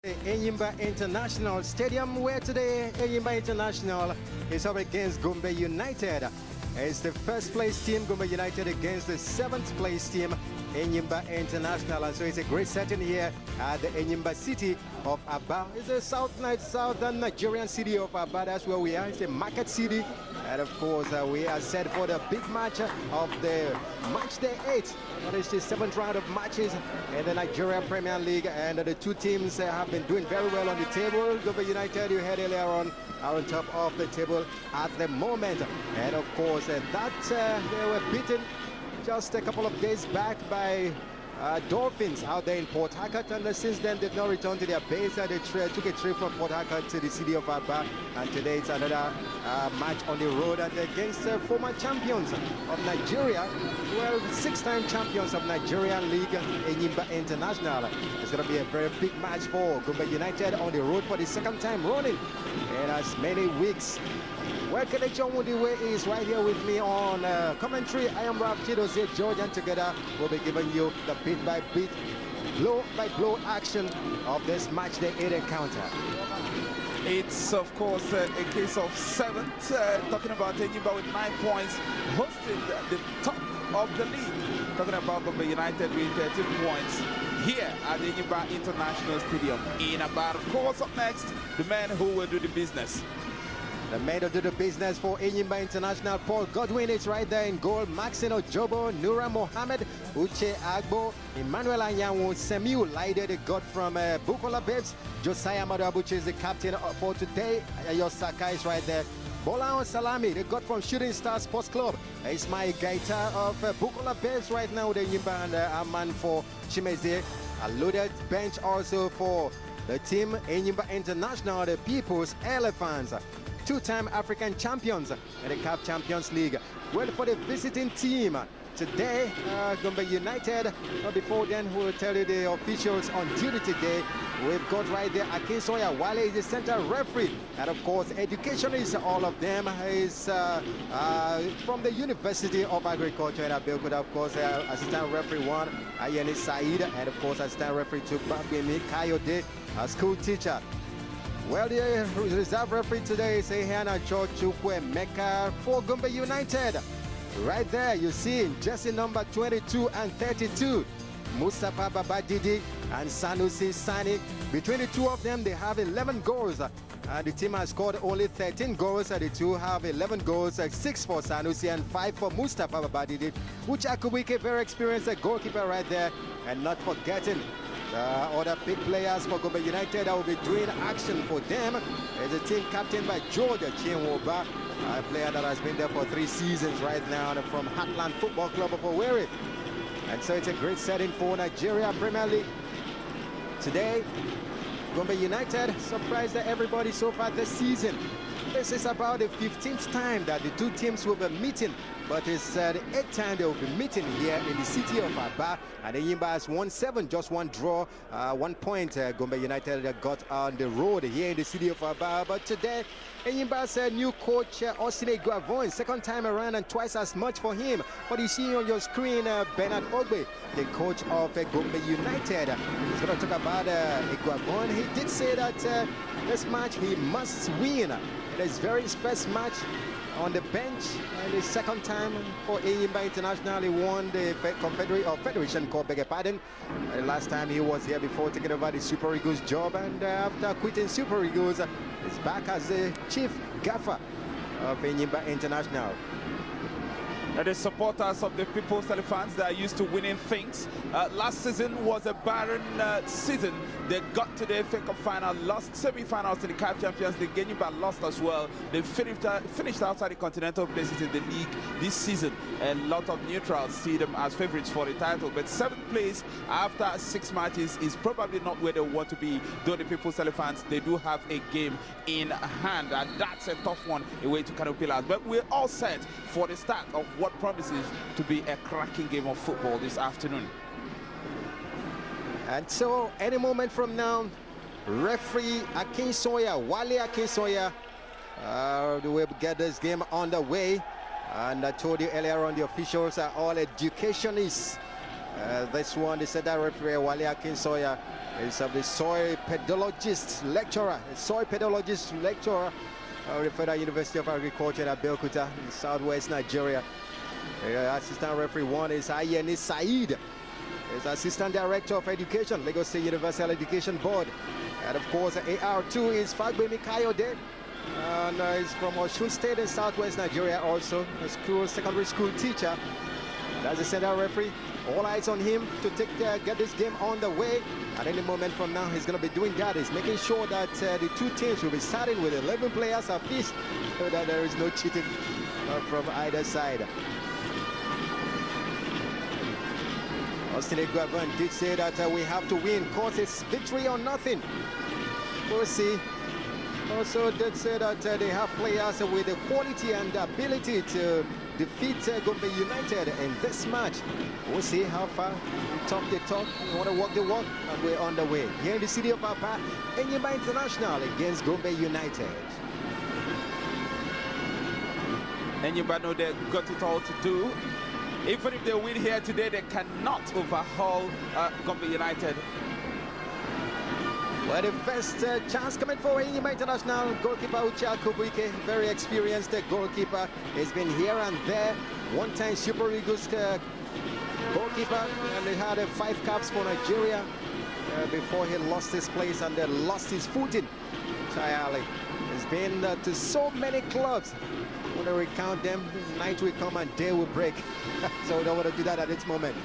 Enyimba International Stadium, where today Enyimba International is up against Gombe United. It's the first place team, Gombe United, against the seventh place team, Enyimba International. And so it's a great setting here at the Enyimba city of Aba. It's the southern Nigerian city of Aba. That's where we are. It's a market city. And of course, we are set for the big match of the match day 8. That is the 7th round of matches in the Nigeria Premier League. And the two teams have been doing very well on the table. Gombe United, you heard earlier on, are on top of the table at the moment. And of course, they were beaten just a couple of days back by Dolphins out there in Port Harcourt, and since then did not return to their base. They took a trip from Port Harcourt to the city of Aba, and today it's another match on the road and against former champions of Nigeria, well, 6-time champions of Nigerian League, Enyimba International. It's going to be a very big match for Gombe United on the road for the 2nd time running in as many weeks. Welcome, John Woodiway is right here with me on commentary. I am Ralph Chidozie George, and together we'll be giving you the bit-by-bit, blow-by-blow action of this match day 8 encounter. It's, of course, a case of 7th, talking about Enyimba with 9 points, hosting the top of the league. Talking about Gombe United with 13 points here at the Enyimba International Stadium in Aba. Of course, up next, the man who will do the business. The man who do the business for Enyimba International, Paul Godwin, is right there in goal. Maxine Ojobo, Nura Mohammed, Uche Agbo, Emmanuel Anyanwu, Semiu Laide, the god from Bukola Babes, Josiah Madabuchi is the captain for today. Yosaka is right there. Bola Salami, the god from Shooting Star Sports Club. Ismail Gaita of Bukola Babes right now with Enyimba, and Aman for Chimeze. A loaded bench also for the team Enyimba International, the People's Elephants. 2-time African champions in the CAF Champions League. Well, for the visiting team today, Gombe United. But before then, we'll tell you the officials on duty today. We've got right there Akinsoya Wale is the center referee, and of course, education is all of them. Is from the University of Agriculture in Abeokuta. Of course, assistant referee 1, Ayeni Said, and of course, assistant referee 2, Babemi Kayode, a school teacher. Well, the reserve referee today is Ehana Chukwe Mecca for Gombe United. Right there, you see jersey number 22 and 32, Mustafa Babadidi and Sanusi Sani. Between the two of them, they have 11 goals. The team has scored only 13 goals. The two have 11 goals, 6 for Sanusi and 5 for Mustafa Babadidi. Ucha Kubike, very experienced goalkeeper right there. And not forgetting other big players for Gombe United that will be doing action for them. Is a team captained by George Chinwoba, a player that has been there for 3 seasons right now, and from Heartland Football Club of Owerri. And so it's a great setting for Nigeria Premier League. Today, Gombe United surprised everybody so far this season. This is about the 15th time that the two teams will be meeting, but it's the 8th time they will be meeting here in the city of Aba. And Enyimba has won 7, just 1 draw, 1 point. Gombe United got on the road here in the city of Aba. But today, Enyimba's new coach, Osine Guavon, 2nd time around and twice as much for him. But you see on your screen, Bernard Ogbe, the coach of Gombe United. He's going to talk about Guavon. He did say that this match he must win. It is his first match on the bench, and the 2nd time for Enyimba International. He won the Federation Cup, beg your pardon. The last time he was here before taking over the Super Eagles job, and after quitting Super Eagles, he's back as the chief gaffer of Enyimba International. The supporters of the People's Elephants that are used to winning things. Last season was a barren season. They got to the FA Cup final, lost semi-finals in the CAF Champions League. Enyimba lost as well. They finished outside the continental places in the league this season. A lot of neutrals see them as favourites for the title. But 7th place after 6 matches is probably not where they want to be. Though the People's Elephants, they do have a game in hand, and that's a tough one away to Kano Pillars. But we're all set for the start of what promises to be a cracking game of football this afternoon. And so, any moment from now, referee Akinsoya, Wale Akinsoya, will get this game underway. And I told you earlier on, the officials are all educationists. This one, they said that referee Wale Akinsoya is of the soil pedologist lecturer, the Federal University of Agriculture at Abeokuta in southwest Nigeria. Assistant referee 1 is Ayeni Said. He's Assistant Director of Education, Lagos State Universal Education Board. And of course, AR2 is Fagbemi Kayode. And he's from Osun State in southwest Nigeria also, a secondary school teacher. That's the center referee. All eyes on him to get this game on the way. At any moment from now, he's going to be doing that. He's making sure that the two teams will be starting with 11 players apiece, so that there is no cheating from either side. Austin Eguavan did say that we have to win, cause it's victory or nothing. We'll see. Also did say that they have players with the quality and the ability to defeat Gombe United in this match. We'll see how far we talk the talk, we want to walk the walk, and we're on the way. Here in the city of Aba, Enyimba International against Gombe United. Enyimba know they've got it all to do. Even if they win here today, they cannot overhaul Gombe United. Well, the first chance coming for Enyimba International. Goalkeeper Uche Akubuike, very experienced goalkeeper. He's been here and there. One-time Super Eagles goalkeeper, and he had 5 caps for Nigeria before he lost his place and lost his footing. Entirely. He's been to so many clubs. When we recount them, night will come and day will break. So we don't want to do that at this moment.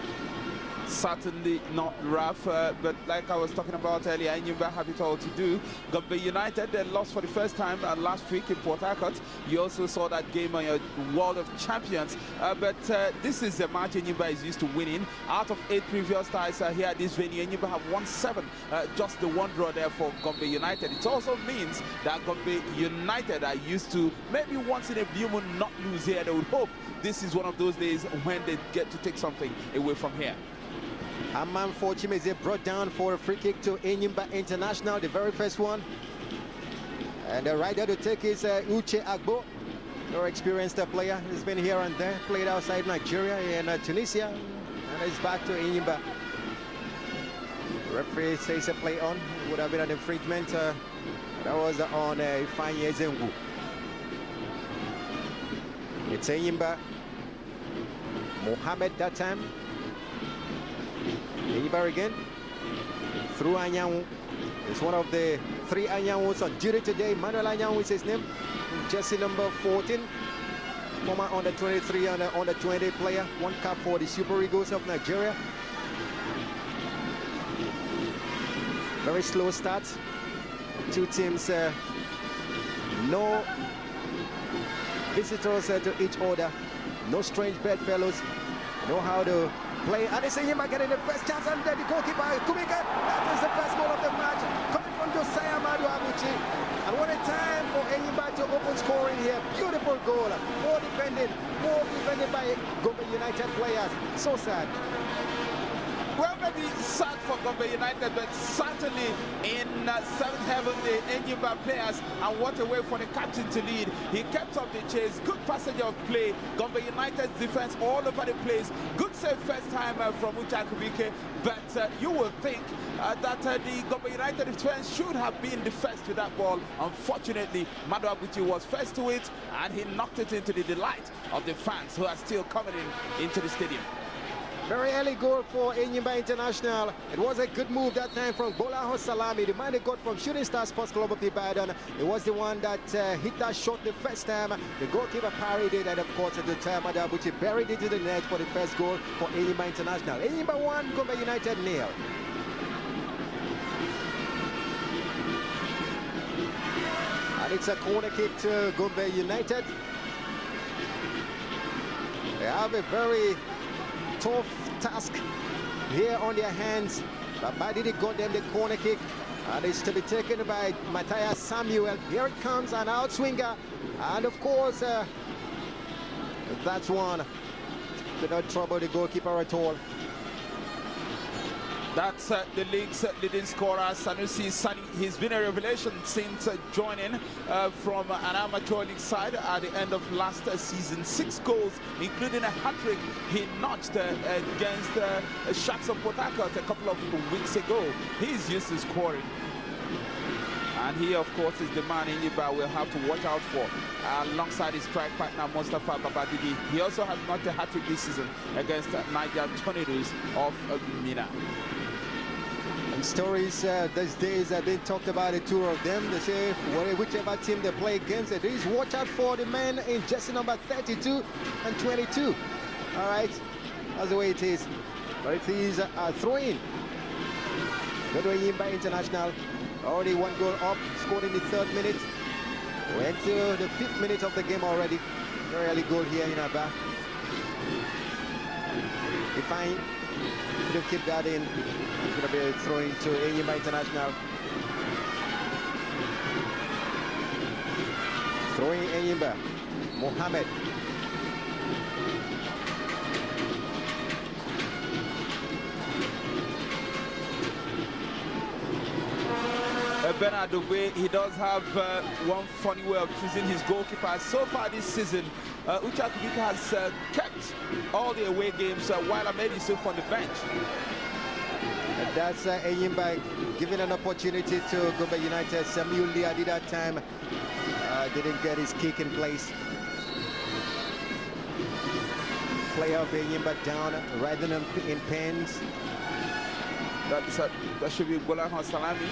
Certainly not rough, but like I was talking about earlier, Enyimba have it all to do. Gombe United, they lost for the first time last week in Port Harcourt. You also saw that game on your World of Champions, but this is a match Enyimba is used to winning. Out of 8 previous ties here at this venue, Enyimba have won 7, just the 1 draw there for Gombe United. It also means that Gombe United are used to maybe once in a blue moon not lose here. They would hope this is one of those days when they get to take something away from here. Amman Forchimeze brought down for a free kick to Enyimba International, the very first one. And the rider to take is Uche Agbo, very experienced player. He's been here and there, played outside Nigeria and Tunisia, and he's back to Enyimba. The referee says a play on. It would have been an infringement. That was on Ifanye Zengu. It's Enyimba. Mohammed that time. Enyimba again, through Anyanwu. It's one of the 3 Anyawus on duty today. Manuel Anyanwu is his name. Jersey number 14. Former under 23 and under 20 player. 1 cap for the Super Eagles of Nigeria. Very slow start. 2 teams, no visitors to each other. No strange bedfellows. Know how to play, and it's Enyimba getting the first chance, and the goalkeeper Kubika. That is the first goal of the match, coming from Josiah Madu Abuchi. And what a time for Enyimba to open scoring here. Beautiful goal, more defended by Gombe United players. So sad. Well, maybe sad for Gombe United, but certainly in 7th heaven, the Enyimba players, and what a way for the captain to lead. He kept up the chase, good passage of play. Gombe United's defense all over the place. Good save first time from Uche Akubike, but you will think that the Gombe United defense should have been the first to that ball. Unfortunately, Madu Abuchi was first to it, and he knocked it into the delight of the fans who are still coming into the stadium. Very early goal for Enyimba International. It was a good move that time from Bolaho Salami. The man they got from Shooting Star Sports Club of Ibadan. It was the one that hit that shot the first time. The goalkeeper parried it, and of course at the time Madu Abuchi buried it to the net for the first goal for Enyimba International. Enyimba 1, Gombe United 0. And it's a corner kick to Gombe United. They have a very tough task here on their hands, but Badidi got them the corner kick, and it's to be taken by Matthias Samuel. Here it comes, an outswinger, and of course that's one. Did not trouble the goalkeeper at all. That's the league's leading scorer, Sanusi Sani. He's been a revelation since joining from an amateur league side at the end of last season. 6 goals, including a hat-trick he notched against Sharks of Port Harcourt a couple of weeks ago. He's used to scoring. And he, of course, is the man Enyimba will have to watch out for alongside his strike partner, Mustafa Babadidi. He also has not a hat-trick this season against Niger Tornadoes of Mina. And stories these days have been talked about, the two of them. They say whichever team they play against, it is watch out for the men in jersey number 32 and 22. All right, that's the way it is. But it is a throw-in. Godwin Enyimba International. Already 1 goal up, scored in the 3rd minute. Went to the 5th minute of the game already. Very early goal here in Aba. Define, couldn't keep that in. It's going to be a throw-in to Enyimba International. Throwing Enyimba. Mohammed. Bernard Ogbe, he does have one funny way of choosing his goalkeeper. So far this season, Ucha Kubika has kept all the away games while Ahmed is on the bench. And that's Enyimba giving an opportunity to Gombe United. Samuel Liadi that time didn't get his kick in place. Player of Enyimba down, riding him in pens. That should be Bolan Salami.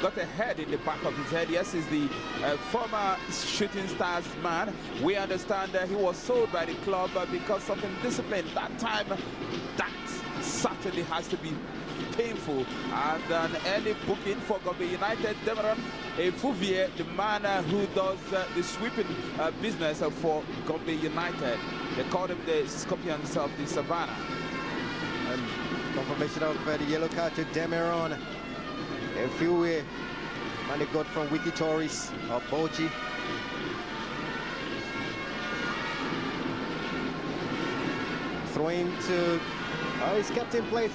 Got a head in the back of his head. Yes, he's the former Shooting Stars man. We understand that he was sold by the club because of indiscipline. That time, that certainly has to be painful. And an early booking for Gombe United. Demeron Fouvier, the man who does the sweeping business for Gombe United. They called him the Scorpions of the Savannah. And confirmation of the yellow card to Demeron. A few man they got from Wiki Torres or Boji. Throwing to he's kept in place.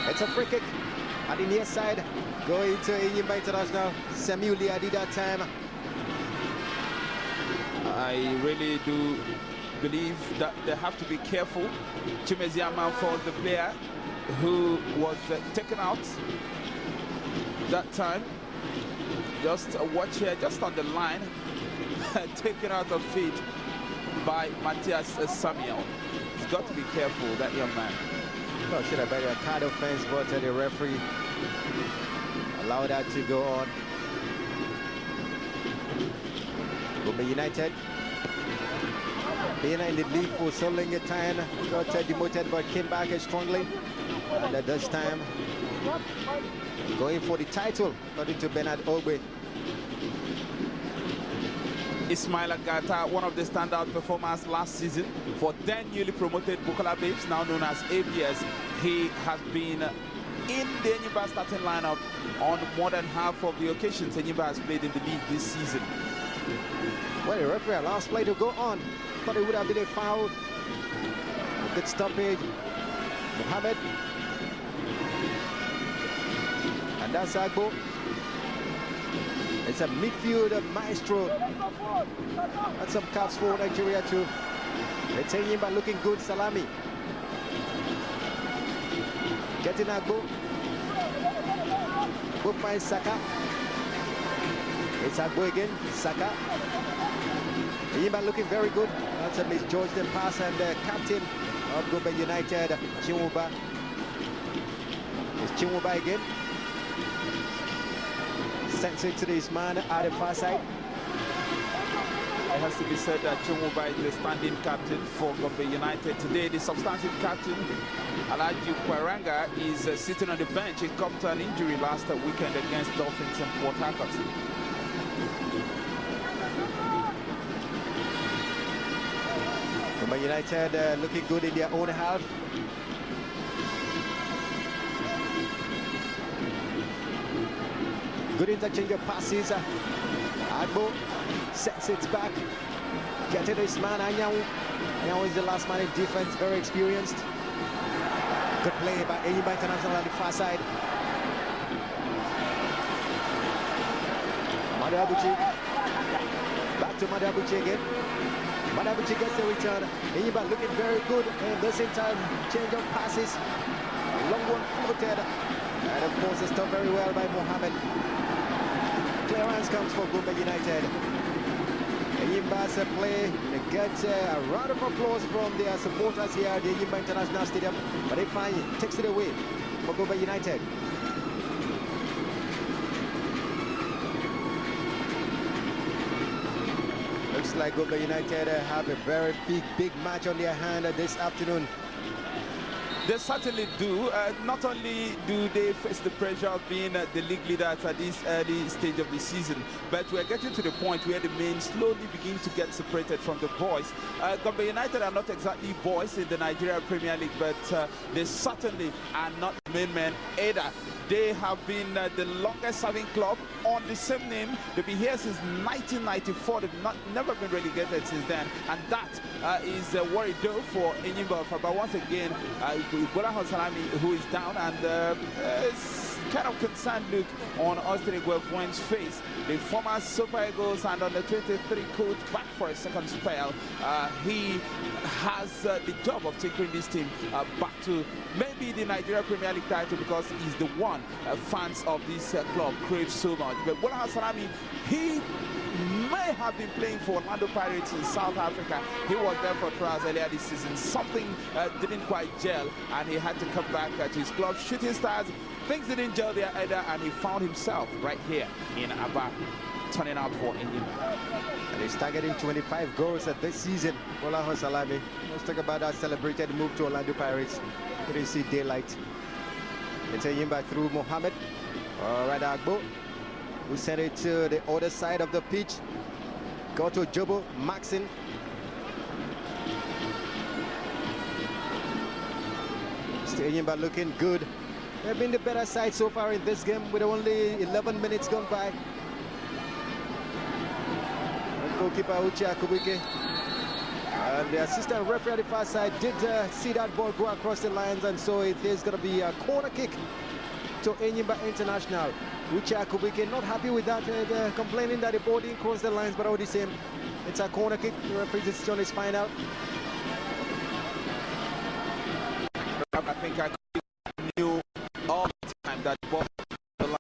It's a free kick at the near side. Going to Enyimba International. Samuel Liadi that time. I really do believe that they have to be careful. Chimeziama for the player who was taken out that time. Just watch here, just on the line, taken out of feet by Matthias Samuel. He's got to be careful, that young man. Well, should have been a card offense, but the referee allowed that to go on. Gombe United being in the league for so long a time, got demoted but came back strongly. And at this time, going for the title, according to Bernard Ogbe. Ismail Agata, one of the standout performers last season for then newly promoted Bukola Babes, now known as ABS. He has been in the Enyimba starting lineup on more than half of the occasions Enyimba has played in the league this season. Well, the referee allows play to go on. Thought it would have been a foul. A good stoppage. Mohammed. And that's Agbo. It's a midfield maestro. And some caps for Nigeria too. It's Enyimba looking good. Salami. Getting Agbo. Go find Saka. It's Agbo again. Saka. Enyimba looking very good. That's a misjudged pass, and the captain of Gombe United, Chinwuba. It's Chinwuba again. Sends it to this man at the far side. It has to be said that Chinwuba is the standing captain for Gombe United today. The substantive captain, Alaji Kwaranga, is sitting on the bench. He caught an injury last weekend against Dolphins in Port Harcourt. Gombe United looking good in their own half. Good interchange of passes. Agbo sets it back. Get to this man, Anyanwu. Anyanwu is the last man in defense, very experienced. Good play by Enyimba International on the far side. Madabuchi. Back to Madabuchi again. Madabuchi gets the return. Enyimba looking very good in this entire change of passes. Long one floated. And of course it's done very well by Mohammed. Clearance comes for Gombe United. Enyimba's play gets a round of applause from their supporters here at the Enyimba International Stadium, but they find it takes it away for Gombe United. Looks like Gombe United have a very big match on their hand this afternoon. They certainly do. Not only do they face the pressure of being the league leaders at this early stage of the season, but we're getting to the point where the men slowly begin to get separated from the boys. Gombe United are not exactly boys in the Nigeria Premier League, but they certainly are not main men either. They have been the longest serving club on the same name. They've been here since 1994. They've never been relegated since then, and that is a worry though for Enyimba. But once again, SALAMI, who is down, and it's kind of concerned look on Austin Igwefuen's face. The former Super Eagles and under 23 coach back for a second spell. He has the job of taking this team back to maybe the Nigeria Premier League title, because he's the one fans of this club crave so much. But SALAMI, he may have been playing for Orlando Pirates in South Africa. He was there for trials earlier this season. Something didn't quite gel, and he had to come back to his club, Shooting Stars. Things didn't gel there either, and he found himself right here in Aba, turning out for Enyimba. And he's targeting 25 goals at this season. SALAMI. Let's talk about that celebrated move to Orlando Pirates. He didn't see daylight. It's Enyimba through Mohammed. All right, Agbo, who sent it to the other side of the pitch. Go to Jobo, Maxin. Still Enyimba looking good. They've been the better side so far in this game, with only 11 minutes gone by. And goalkeeper Uche Akubike. And the assistant referee at the far side did see that ball go across the lines, and so it is going to be a corner kick to Enyimba International. Uche Akubike not happy with that, complaining that the ball didn't cross the lines, but all the same, it's a corner kick. The referee's decision is final. I think I knew all the time that ball the line.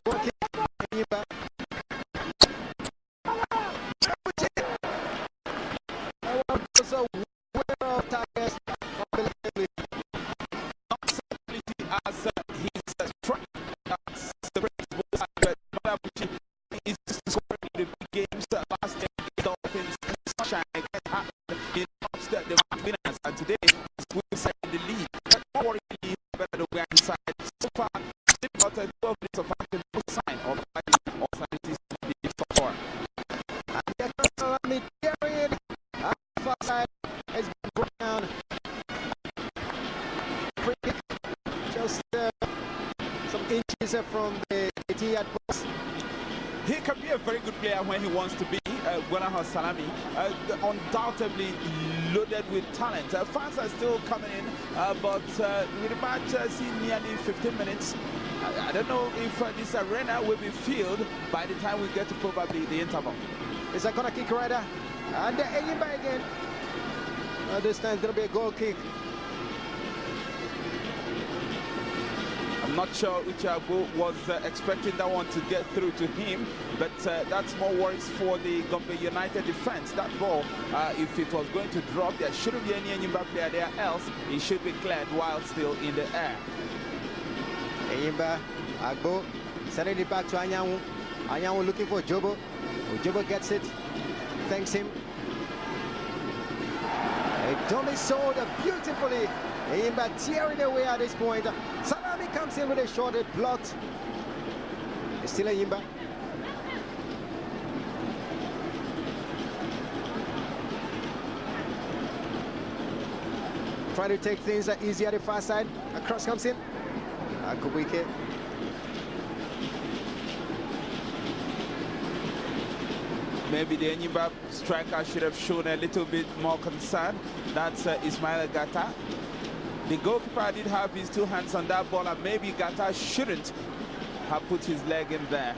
Corner kick, Enyimba. Also, winner of targets, unbelievably. As he's trying to separate both sides, but Madabuchi is scoring in the big games. Last year, the Dolphins, sunshine again happened. He notched the winners, and today he's inside the lead. But more worryingly, better the way inside. So far, still out 12 minutes of action, no sign of fighting or sanity to be for. And the SALAMI carrying at the far side has been brought down. Free kick, just some inches from the 18-yard box. He can be a very good player when he wants to be. SALAMI, undoubtedly loaded with talent. Fans are still coming in, but with the match seeing nearly 15 minutes, I don't know if this arena will be filled by the time we get to probably the interval. It's a corner kick rider, and the Enyimba again. This time it's going to be a goal kick. I'm not sure Uchabu was expecting that one to get through to him, but that's more worries for the Gombe United defense. That ball, if it was going to drop, there shouldn't be any Enyimba player there, else it should be cleared while still in the air. Enyimba, Agbo, sending it back to Anyanwu. Anyanwu looking for Jobo. Jobo gets it, thanks him. Tommy sold beautifully. Enyimba tearing away at this point. SALAMI comes in with a shot, it blocked. It's still Enyimba. Trying to take things easy at the far side. A cross comes in. Akubike. maybe the Enyimba striker should have shown a little bit more concern. That's Ismail Gata. The goalkeeper did have his two hands on that ball, and maybe Gata shouldn't have put his leg in there.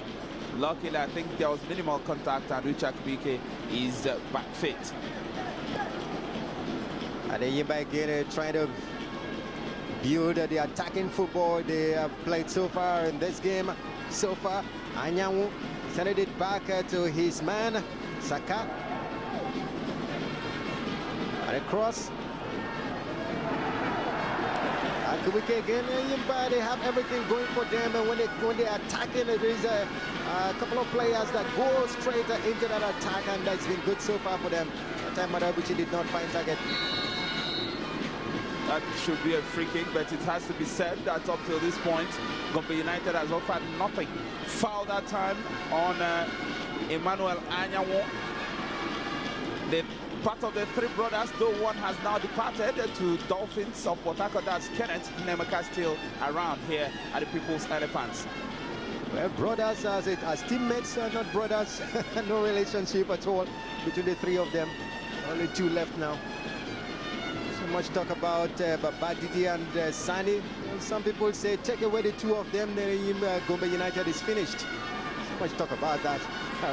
Luckily, I think there was minimal contact, and Richard Bike is back fit. And Enyimba again trying to build the attacking football they have played so far in this game. So far, Anyanwu sent it back to his man, Saka. And a cross. And Kubike again, Enyimba, they have everything going for them, and when they're attacking, there is a couple of players that go straight into that attack, and that's been good so far for them. That time Madabuchi did not find target. That should be a free kick, but it has to be said that up till this point, Gombe United has offered nothing. Foul that time on Emmanuel Anyanwu. The part of the three brothers, though one has now departed to Dolphins of Port Harcourt. That's Kenneth Nemeka still around here at the People's Elephants. Well, brothers as teammates, not brothers. No relationship at all between the three of them. Only two left now. So much talk about Babadidi and Sani. Some people say take away the two of them, then Gombe United is finished. So much talk about that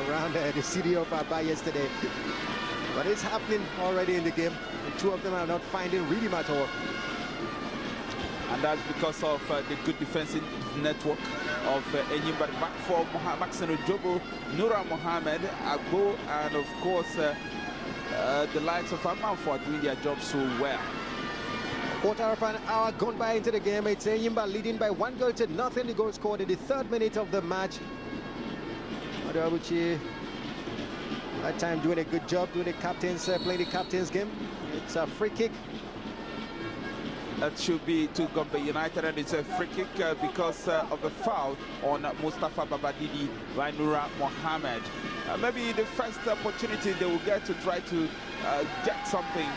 around the city of Aba yesterday. But it's happening already in the game. The two of them are not finding rhythm at all. And that's because of the good defensive network of Enyimba. Back for Maxeno Jobo, Nura Mohammed, Agbo, and of course the likes of Amman for doing their job so well. Quarter of an hour gone by into the game. It's Enyimba leading by 1-0. The goal scored in the 3rd minute of the match. Madabuchi that time doing a good job, doing the captain's playing the captain's game. It's a free kick. That should be to Gombe United, and it's a free kick because of a foul on Mustafa Babadidi by Nura Mohammed. Maybe the first opportunity they will get to try to get something.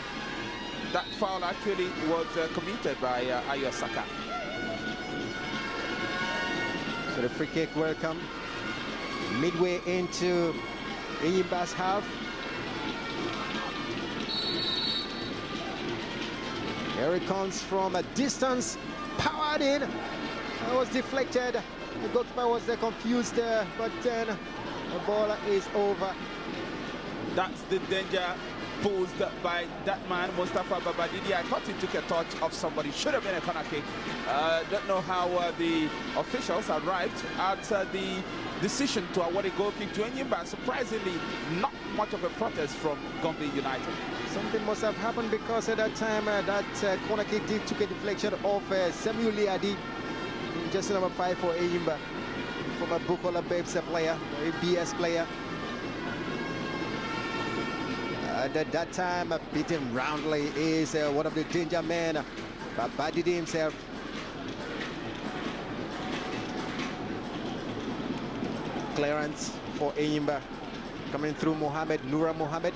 That foul actually was committed by Ayo Saka. So the free kick will come midway into Enyimba's half. Here it comes from a distance, powered in. That was deflected. The goalkeeper was confused there, but then the ball is over. That's the danger posed by that man, Mustafa Babadidi. I thought he took a touch of somebody. Should have been a corner kick. Don't know how the officials arrived at the decision to award a goal kick to Enyimba. Surprisingly, not much of a protest from Gombe United. Something must have happened because at that time that corner kick took a deflection of Samuel Liadi, just number 5 for Enyimba, from a Bukola Babes player, a BS player. At that time, beaten roundly is one of the danger men, Babadidi himself. Clearance for Enyimba, coming through Mohammed, Nura Mohammed.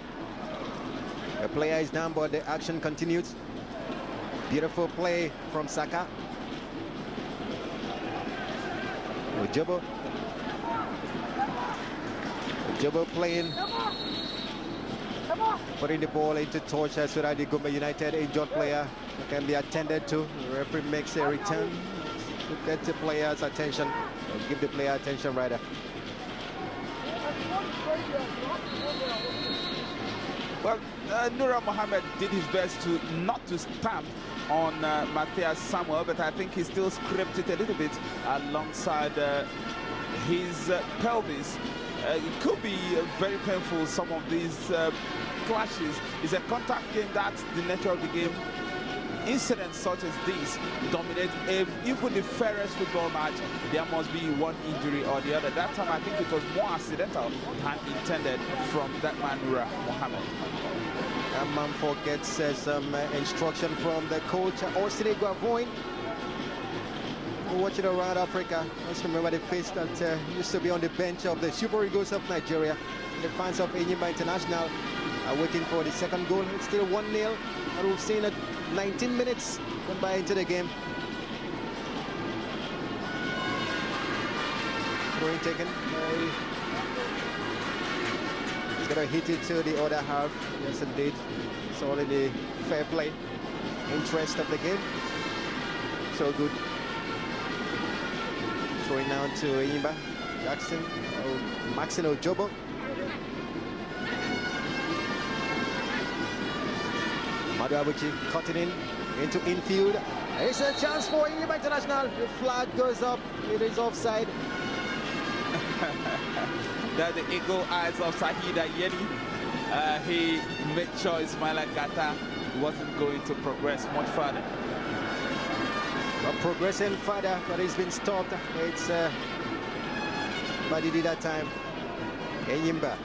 The player is down, but the action continues. Beautiful play from Saka. Ojobo playing, putting the ball into touch so that the Gombe United injured player can be attended to. The referee makes a return to get the player's attention, or give the player attention rather. Well, Nura Mohammed did his best to not to stamp on Matthias Samuel, but I think he still scraped it a little bit alongside his pelvis. It could be very painful, some of these clashes. It's a contact game, that's the nature of the game. Incidents such as this dominate even the fairest football match. There must be one injury or the other. That time I think it was more accidental than intended from that man Nura Mohammed. That man forgets some instruction from the coach Orsine Guavoin. Watching around Africa, let's remember the face that used to be on the bench of the Super Eagles of Nigeria. The fans of Enyimba International are waiting for the second goal. It's still 1-0, and we've seen it 19 minutes gone by into the game. Throwing taken by He's going to hit it to the other half. Yes, indeed. It's all in the fair play interest of the game. So good. Throwing down to Enyimba, Jackson, Maxino Jobo. Madu Abuchi cutting in into infield. It's a chance for Enyimba International. The flag goes up. It is offside. That the eagle eyes of Sahida Yeni. He made sure Ismaila Gata wasn't going to progress much further. But progressing further, but he's been stopped. It's Badidi that time. Enyimba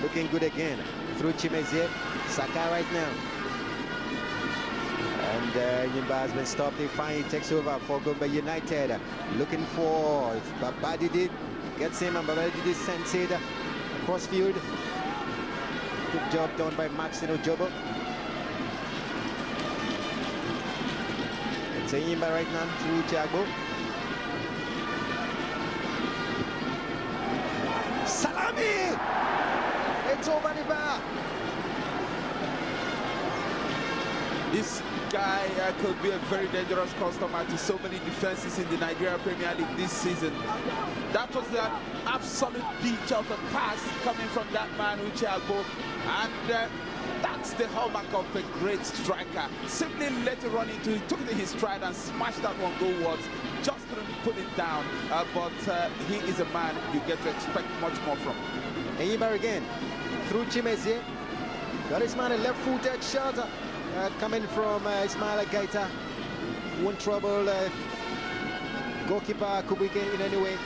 looking good again through Chimezie. Saka right now. And Enyimba has been stopped. He finally takes over for Gombe United. Looking for Badidi. Gets him and Badidi sends it across field. Good job done by Maxino Jobo. It's Enyimba right now through Thiago. Salami! It's over the bar. This guy could be a very dangerous customer to so many defenses in the Nigeria Premier League this season. That was an absolute beach of a pass coming from that man, Uche Agbo. And that's the hallmark of a great striker. Simply let it run into it, took it in his stride and smashed that one goalwards. Just couldn't put it down. But he is a man you get to expect much more from. Enyimba again through Chimezie. Got his man a left-footed shot coming from Ismaila Gaita. Won't trouble goalkeeper Kubuike in any way.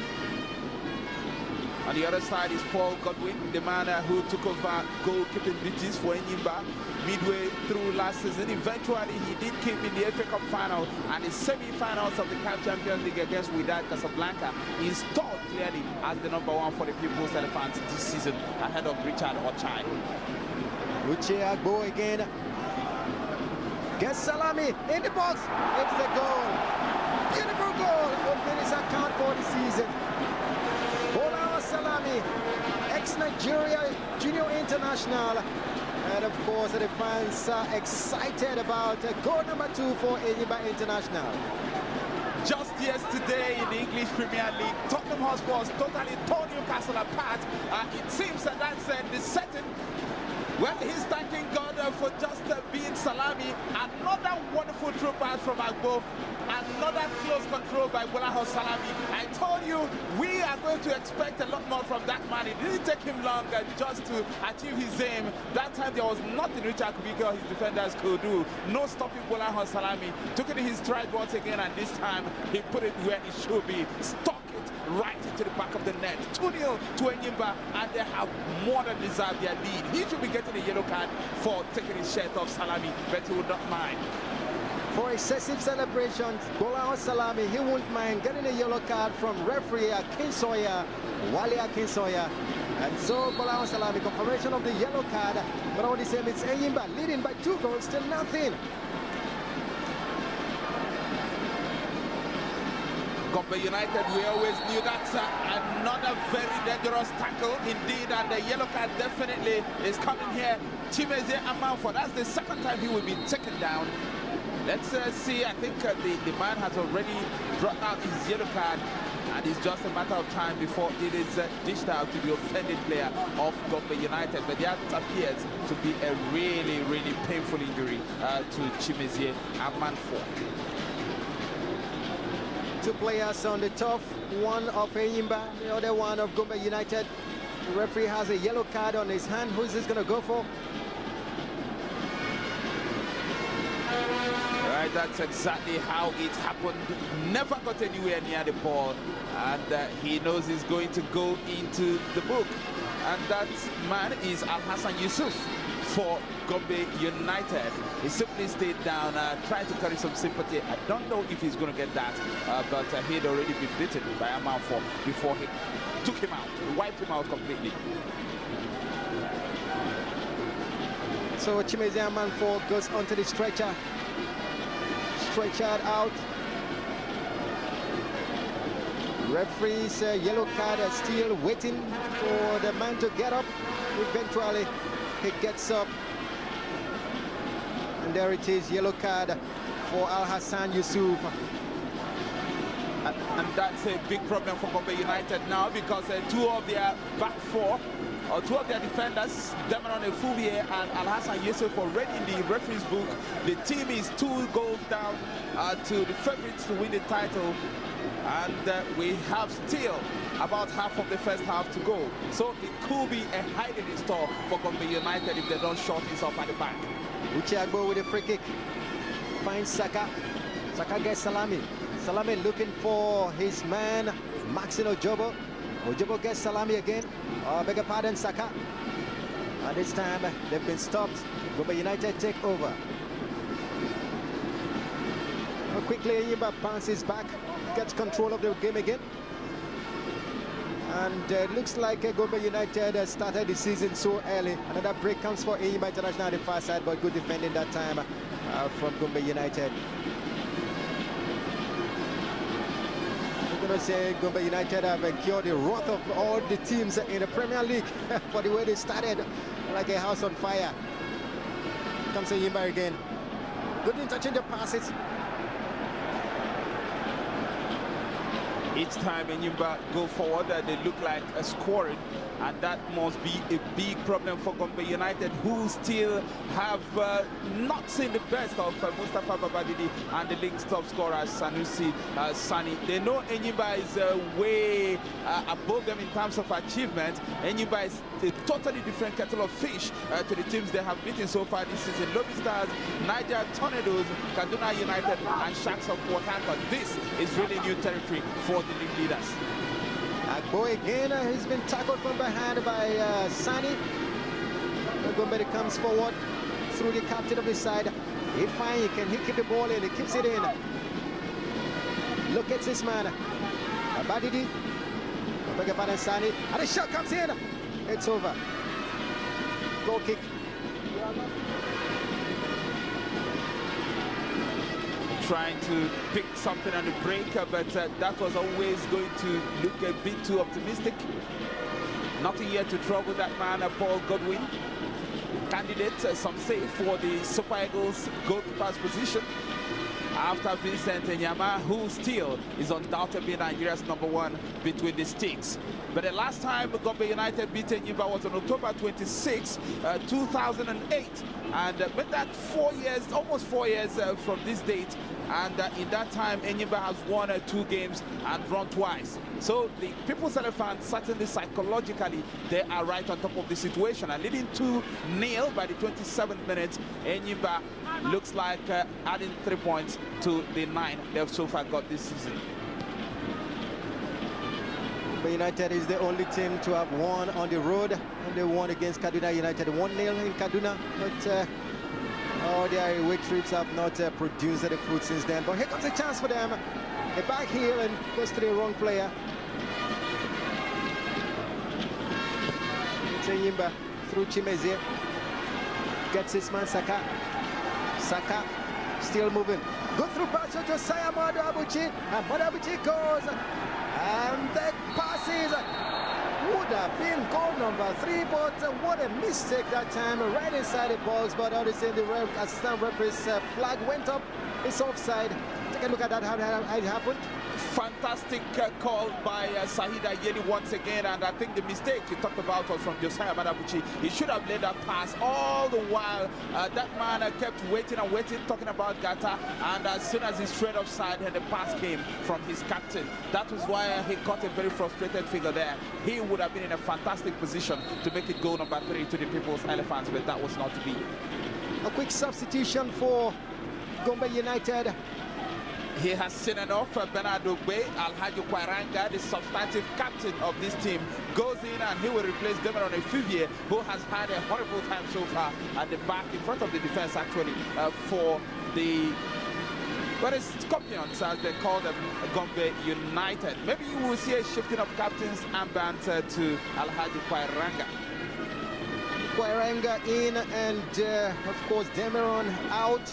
On the other side is Paul Godwin, the man who took over goalkeeping duties for Enyimba midway through last season. Eventually, he did keep in the FA Cup final and the semi-finals of the CAF Champions League against Wydad Casablanca, installed clearly as the #1 for the People's Elephants this season, ahead of Richard Ochai. Uche Agbo again. Gets Salami in the box. It's the goal. Beautiful goal. Opening his account for the season. Salami, ex-Nigeria Junior International. And of course, the fans are excited about goal #2 for Enyimba International. Just yesterday in the English Premier League, Tottenham Hotspur totally tore Newcastle apart. It seems that that's the setting. Well, he's thanking God for just being Salami. Another wonderful throw pass from Agbo. Another close control by Bolaho Salami. I told you, we are going to expect a lot more from that man. It didn't take him long just to achieve his aim. That time there was nothing Richard Kubike or his defenders could do. No stopping Bolaho Salami. Took it in his stride once again, and this time he put it where it should be. Stuck it right into the back of the net. 2-0 to Enyimba, and they have more than deserved their lead. He should be getting a yellow card for taking his shirt off Salami, but he would not mind. For excessive celebrations, Bolaho Salami, he won't mind getting a yellow card from referee Akinsoya, Wale Akinsoya. And so Bolaho Salami, confirmation of the yellow card, but all the same, it's Enyimba leading by 2 goals, still nothing. Gombe United, we always knew that's another very dangerous tackle indeed, and the yellow card definitely is coming here. Chimezie Amanfo, that's the second time he will be taken down. Let's see. I think the man has already brought out his yellow card, and it's just a matter of time before it is dished out to the offended player of Gombe United. But that appears to be a really, really painful injury to Chimezie Amanfo. 2 players on the top, one of Enyimba, the other one of Gombe United. The referee has a yellow card on his hand. Who is this going to go for? Right, that's exactly how it happened. Never got anywhere near the ball, and he knows he's going to go into the book. And that man is Al-Hassan Yusuf for Gombe United. He simply stayed down, tried to carry some sympathy. I don't know if he's going to get that, but he'd already been beaten by Amanfo before he took him out, wiped him out completely. So Chimezie Amanfo goes onto the stretcher. Stretchered out. Referee's yellow card is still waiting for the man to get up. Eventually, he gets up. And there it is, yellow card for Al Hassan Yusuf. And that's a big problem for Gombe United now, because two of their back four, or two of their defenders, Demeron Efuvier and Al Hassan Yusuf, already in the referee's book. The team is 2 goals down to the favorites to win the title. And we have still about half of the first half to go. So it could be a hiding in store for Gombe United if they don't short this up at the back. Uche Agbo with a free kick. Finds Saka. Saka gets Salami. Salami looking for his man, Maxine Ojobo. Ojobo gets Salami again. Beg your pardon, Saka. And this time they've been stopped. Gombe United take over. Quickly, Yimba bounces back, gets control of the game again. And looks like Gombe United started the season so early. Another break comes for Yimba International on the far side, but good defending that time from Gombe United. I'm going to say Gombe United have cured the wrath of all the teams in the Premier League for the way they started, like a house on fire. Comes Yimba again. Good interchange of passes. Each time Enyimba go forward, they look like a scoring, and that must be a big problem for Gombe United, who still have not seen the best of Mustafa Babadidi and the league's top scorer Sanusi Sani. They know Enyimba is way above them in terms of achievement. Enyimba is a totally different kettle of fish to the teams they have beaten so far this season. Lobby Stars, Niger Tornadoes, Kaduna United and Sharks of Port Harcourt. This is really new territory for the league leaders. Agbo again, he's been tackled from behind by Sani. Gombe comes forward through the captain of the side. He fine, he can keep the ball in, he keeps it in. Look at this man, Badidi. Beg your pardon, Sani, and the shot comes in. It's over. Goal kick. Trying to pick something on the break, but that was always going to look a bit too optimistic. Nothing yet to trouble that man, Paul Godwin. Candidate, some say, for the Super Eagles goalkeeper's position after Vincent Enyama, who still is undoubtedly Nigeria's #1 between the sticks. But the last time Gombe United beat Enyimba was on October 26, 2008. And with that 4 years, almost 4 years from this date, and in that time Enyimba has won 2 games and drawn twice. So the People's Elephants, certainly psychologically, they are right on top of the situation, and leading 2-0 by the 27th minute. Enyimba looks like adding 3 points to the 9 they've so far got this season. Gombe United is the only team to have won on the road, and they won against Kaduna United 1-0 in Kaduna, but all their away trips have not produced the fruit since then. But here comes a chance for them. A back heel and goes to the wrong player. It's Enyimba through Chimeze. Gets his man Saka. Saka still moving. Good through pass to Josiah Madabuchi, and Madabuchi goes. And the passes would have been goal number 3, but what a mistake that time, right inside the box. But obviously the assistant referee's flag went up. It's offside. Take a look at that, how it happened. Fantastic call by Sahida Yeli once again, and I think the mistake you talked about was from Josiah Madabuchi. He should have let that pass all the while. That man kept waiting and waiting, talking about Gata, and as soon as he straight offside, the pass came from his captain. That was why he got a very frustrated figure there. He would have been in a fantastic position to make it goal number 3 to the People's Elephants, but that was not to be. A quick substitution for Gombe United. He has seen enough. Bernardo Bay, Alhaji Kwairanga, the substantive captain of this team, goes in and he will replace Demeron Efuvier, who has had a horrible time so far at the back, in front of the defense actually, for the Scorpions, as they call them, Gombe United. Maybe you will see a shifting of captain's armband to Alhaji Kwairanga. Kwairanga in, and of course Demeron out.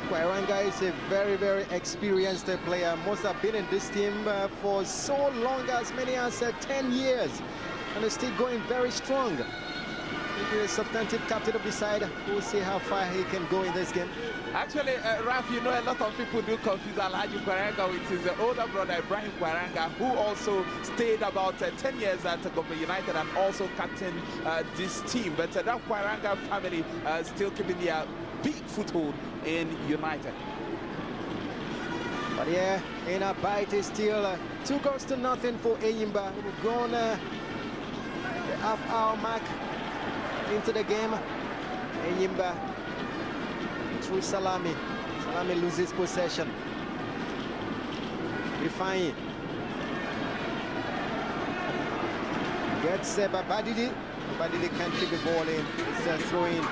Kwairanga is a very, very experienced player. Must have been in this team for so long, as many as 10 years, and is still going very strong. The substantive captain of the side. We'll see how far he can go in this game. Actually, Raf, you know, a lot of people do confuse Alhaji Kwaranga with his older brother Ibrahim Kwaranga, who also stayed about 10 years at Gombe United and also captained this team. But that Kwaranga family still keeping their big foothold in United. But yeah, in a bite is still 2-0 for Enyimba. We've gone the half-hour mark into the game. Enyimba through Salami. Salami loses possession. Rifai gets Babadidi. Babadidi can't keep the ball in. It's a throw-in.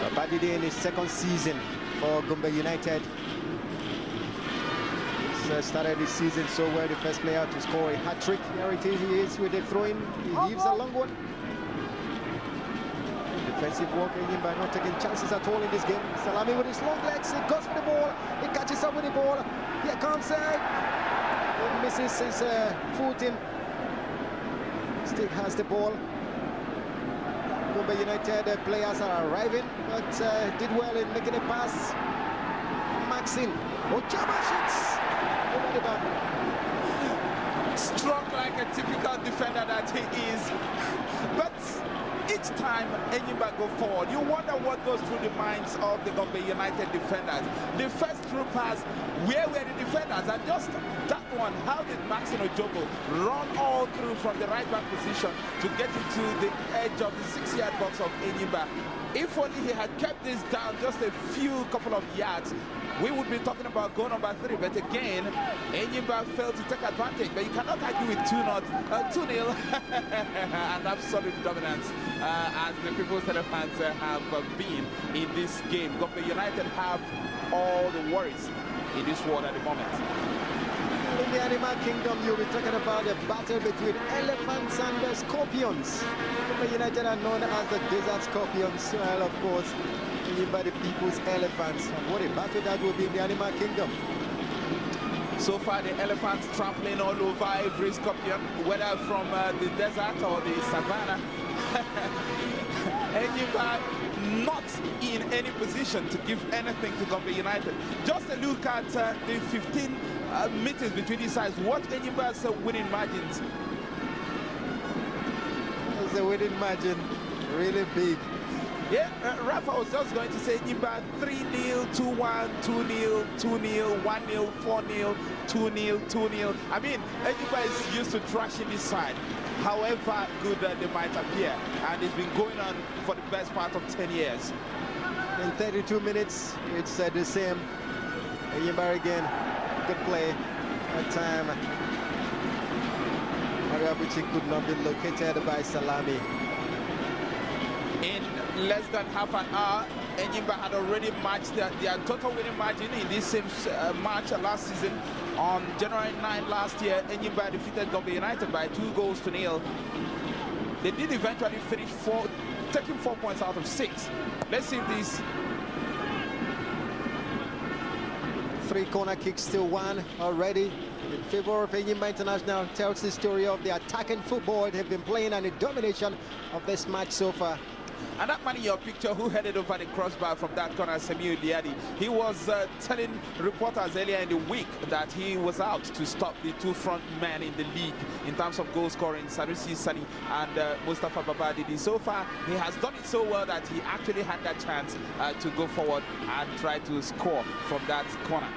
Babadidi in his second season for Gombe United. He's started this season so well, the first player to score a hat-trick. Here it is, he is with the throw-in. He heaves a long one. Defensive work in by not taking chances at all in this game. Salami with his long legs, he goes for the ball, he catches up with the ball. Here comes he misses his footing. Still has the ball. Gombe United players are arriving, but did well in making a pass. Maxine Ojaba shoots over the bar. Strong like a typical defender that he is, but each time Enyimba go forward, you wonder what goes through the minds of the Gombe United defenders. The first through pass, where were the defenders? And just that one, how did Maxine Ojobo run all through from the right back position to get into the edge of the 6-yard box of Enyimba? If only he had kept this down just a couple of yards, we would be talking about goal number 3. But again, Enyimba failed to take advantage. But you cannot argue with 2-0 and absolute dominance as the People's Elephants have been in this game. Gombe United have all the worries in this world at the moment. In the animal kingdom, you'll be talking about the battle between elephants and the scorpions. Gombe United are known as the desert scorpions. Well, of course, by the people's elephants. And what a battle that will be in the animal kingdom. So far, the elephants trampling all over every scorpion, whether from the desert or the savannah. Enyimba not in any position to give anything to Gombe United. Just a look at the 15 meters between these sides. What Enyimba's winning margins? It's a winning margin, really big. Yeah, Rafa was just going to say Enyimba 3-0, 2-1, 2-0, 2-0, 1-0, 4-0, 2-0, 2-0. I mean, Enyimba is used to trashing this side, however good they might appear. And it's been going on for the best part of 10 years. In 32 minutes, it's the same. Enyimba again, good play. That time, Mariabuchi could not be located by Salami. In less than half an hour, Enyimba had already matched their total winning margin in this same match last season. On January 9 last year, Enyimba defeated Gombe United by 2-0. They did eventually finish taking 4 points out of 6. Let's see if these 3 corner kicks to 1 already in favor of Enyimba International. Tells the story of the attacking football they've been playing and the domination of this match so far. And that man in your picture who headed over the crossbar from that corner, Semiu Diadi, he was telling reporters earlier in the week that he was out to stop the 2 front men in the league in terms of goal scoring, Sanusi Sani and Mustafa Babadidi. So far, he has done it so well that he actually had that chance to go forward and try to score from that corner.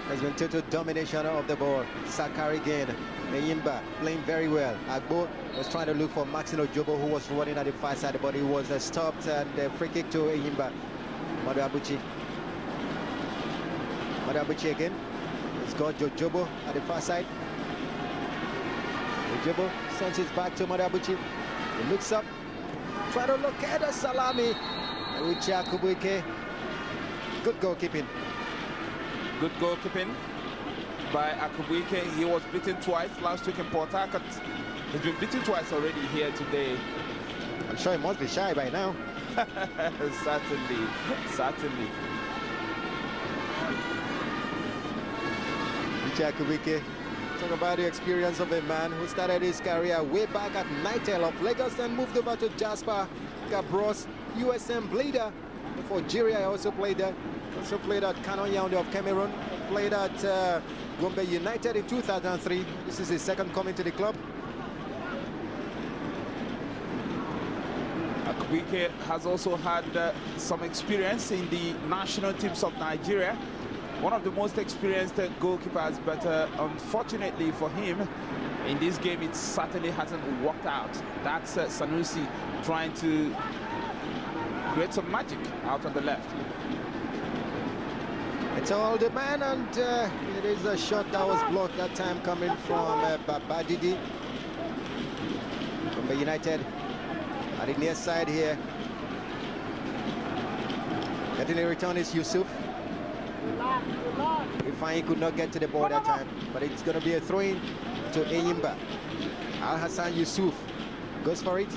There's been total domination of the ball. Sakari again. Enyimba playing very well. Agbo was trying to look for Maxine Ojobo, who was running at the far side, but he was stopped, and free kick to Enyimba. Madabuchi. Madabuchi again. He's got Jojobo at the far side. Ojobo sends it back to Madabuchi. He looks up, trying to look at the Salami. Uche Akubuike. Good goalkeeping. Good goalkeeping by Akubuike. He was beaten twice last week in Port Harcourt. He's been beaten twice already here today. I'm sure he must be shy by now. Certainly, certainly. Uche Akubuike Talk about the experience of a man who started his career way back at Nitel of Lagos and moved over to Jasper Gabros USM Bleeder. For Algeria, I also played there. Also played at Canon Yaoundé of Cameroon. Played at Gombe United in 2003. This is his second coming to the club. Wike has also had some experience in the national teams of Nigeria. One of the most experienced goalkeepers, but unfortunately for him, in this game it certainly hasn't worked out. That's Sanusi trying to create some magic out on the left. It's all the man, and it is a shot that was blocked that time coming from Babadidi. Gombe United at the near side here. Getting the return is Yusuf. Ifeanyi could not get to the ball that time, but it's going to be a throw-in to Enyimba. Al Hassan Yusuf goes for it.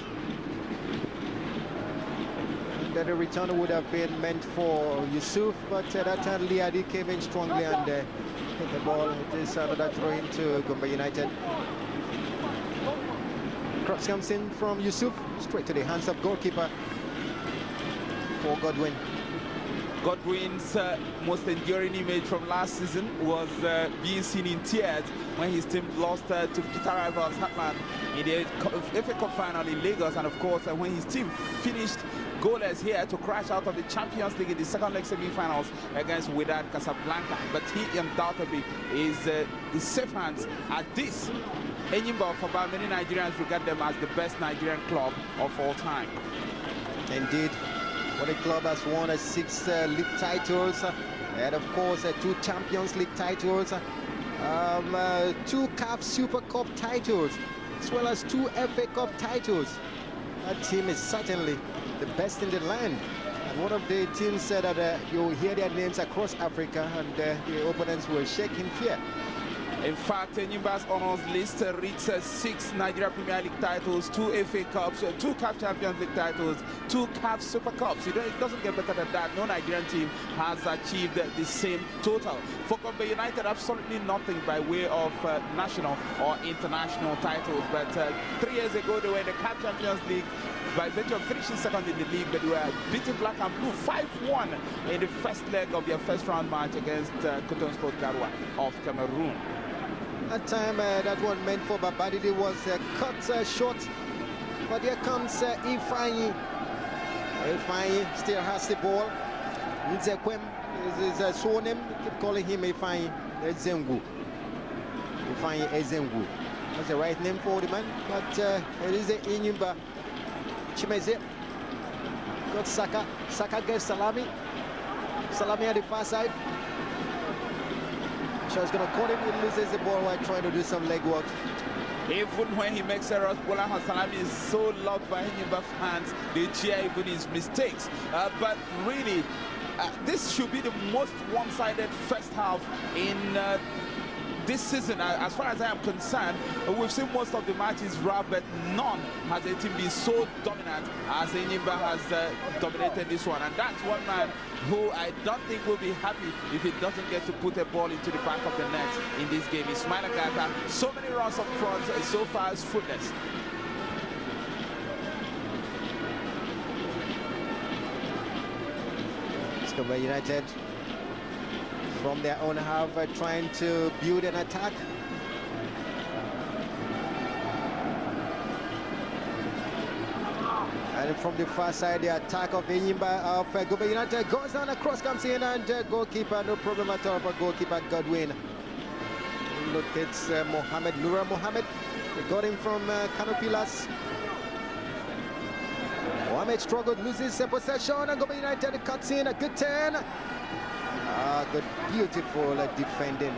And the return would have been meant for Yusuf, but that time Liadi came in strongly and hit the ball. It is another throw-in to Gombe United. Cross comes in from Yusuf, straight to the hands of goalkeeper for Godwin. Godwin's most enduring image from last season was being seen in tears when his team lost to Peter Rivals Hatman in the FA Cup final in Lagos, and of course when his team finished goalless here to crash out of the Champions League in the second leg semi-finals against Wydad Casablanca. But he undoubtedly is in safe hands at this Enyimba of about many Nigerians regard them as the best Nigerian club of all time. Indeed. Well, the club has won 6 league titles and of course 2 Champions League titles, 2 CAF Super Cup titles, as well as 2 FA Cup titles. That team is certainly the best in the land, and one of the teams that you'll hear their names across Africa, and the opponents will shake in fear. In fact, Enyimba's honours list reads 6 Nigeria Premier League titles, 2 FA Cups, 2 CAF Champions League titles, 2 CAF Super Cups. It doesn't get better than that. No Nigerian team has achieved the same total. For Gombe United, absolutely nothing by way of national or international titles. But 3 years ago, they were in the CAF Champions League by virtue of finishing second in the league, but they were beating Black and Blue 5-1 in the first leg of their first round match against Coton Sport Garoua of Cameroon. That time that one meant for Babadidi was cut short, but here comes Ifeanyi. Ifeanyi still has the ball. Nzekwem is his surname. Keep calling him Ifeanyi Ezengu. Ifeanyi Ezengu. That's the right name for the man, but it is Enyimba. Chimeze got Saka. Saka gets Salami. Salami at the far side. Shaw's going to cut him. He loses the ball while trying to do some leg work. Even when he makes errors, Bola Salami is so loved by Enyimba fans. They cheer even his mistakes. But really, this should be the most one-sided first half in this season. As far as I am concerned, we've seen most of the matches rough, but none has a team been so dominant as Enyimba has dominated this one. And that's one man who I don't think will be happy if he doesn't get to put a ball into the back of the net in this game. Ismail Agata, so many runs up front, so far is fruitless. Gombe United from their own half trying to build an attack. And from the far side, the attack of Enyimba of Gombe United goes down, across comes in, and goalkeeper, no problem at all for goalkeeper Godwin. Look, it's Mohammed, Nura Mohammed. They got him from Canopilas. Mohammed struggled, loses possession, and Gombe United cuts in a good turn. Good, beautiful defending.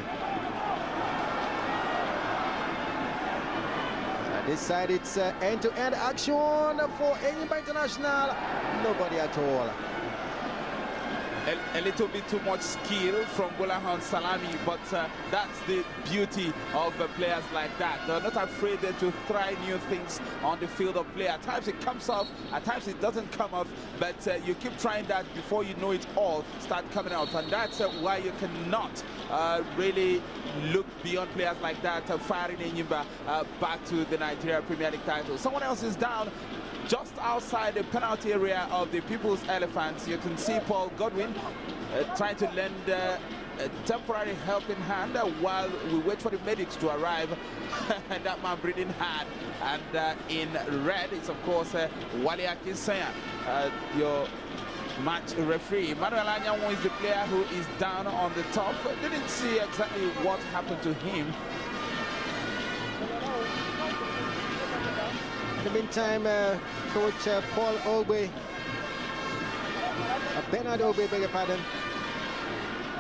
This side, it's end-to-end action for Enyimba International. Nobody at all. a little bit too much skill from Bolahan Salami, but that's the beauty of players like that. They're not afraid to try new things on the field of play. At times it comes off, at times it doesn't come off, but you keep trying that before you know it all start coming off, and that's why you cannot really look beyond players like that firing Enyimba back to the Nigeria Premier League title. Someone else is down just outside the penalty area of the People's Elephants. You can see Paul Godwin trying to lend a temporary helping hand while we wait for the medics to arrive. That man breathing hard, and in red is of course Wale Akinsanya, your match referee. Emmanuel Anyanwu is the player who is down on the top. Didn't see exactly what happened to him. In the meantime, Coach Paul Ogbe, Bernard Ogbe, beg your pardon,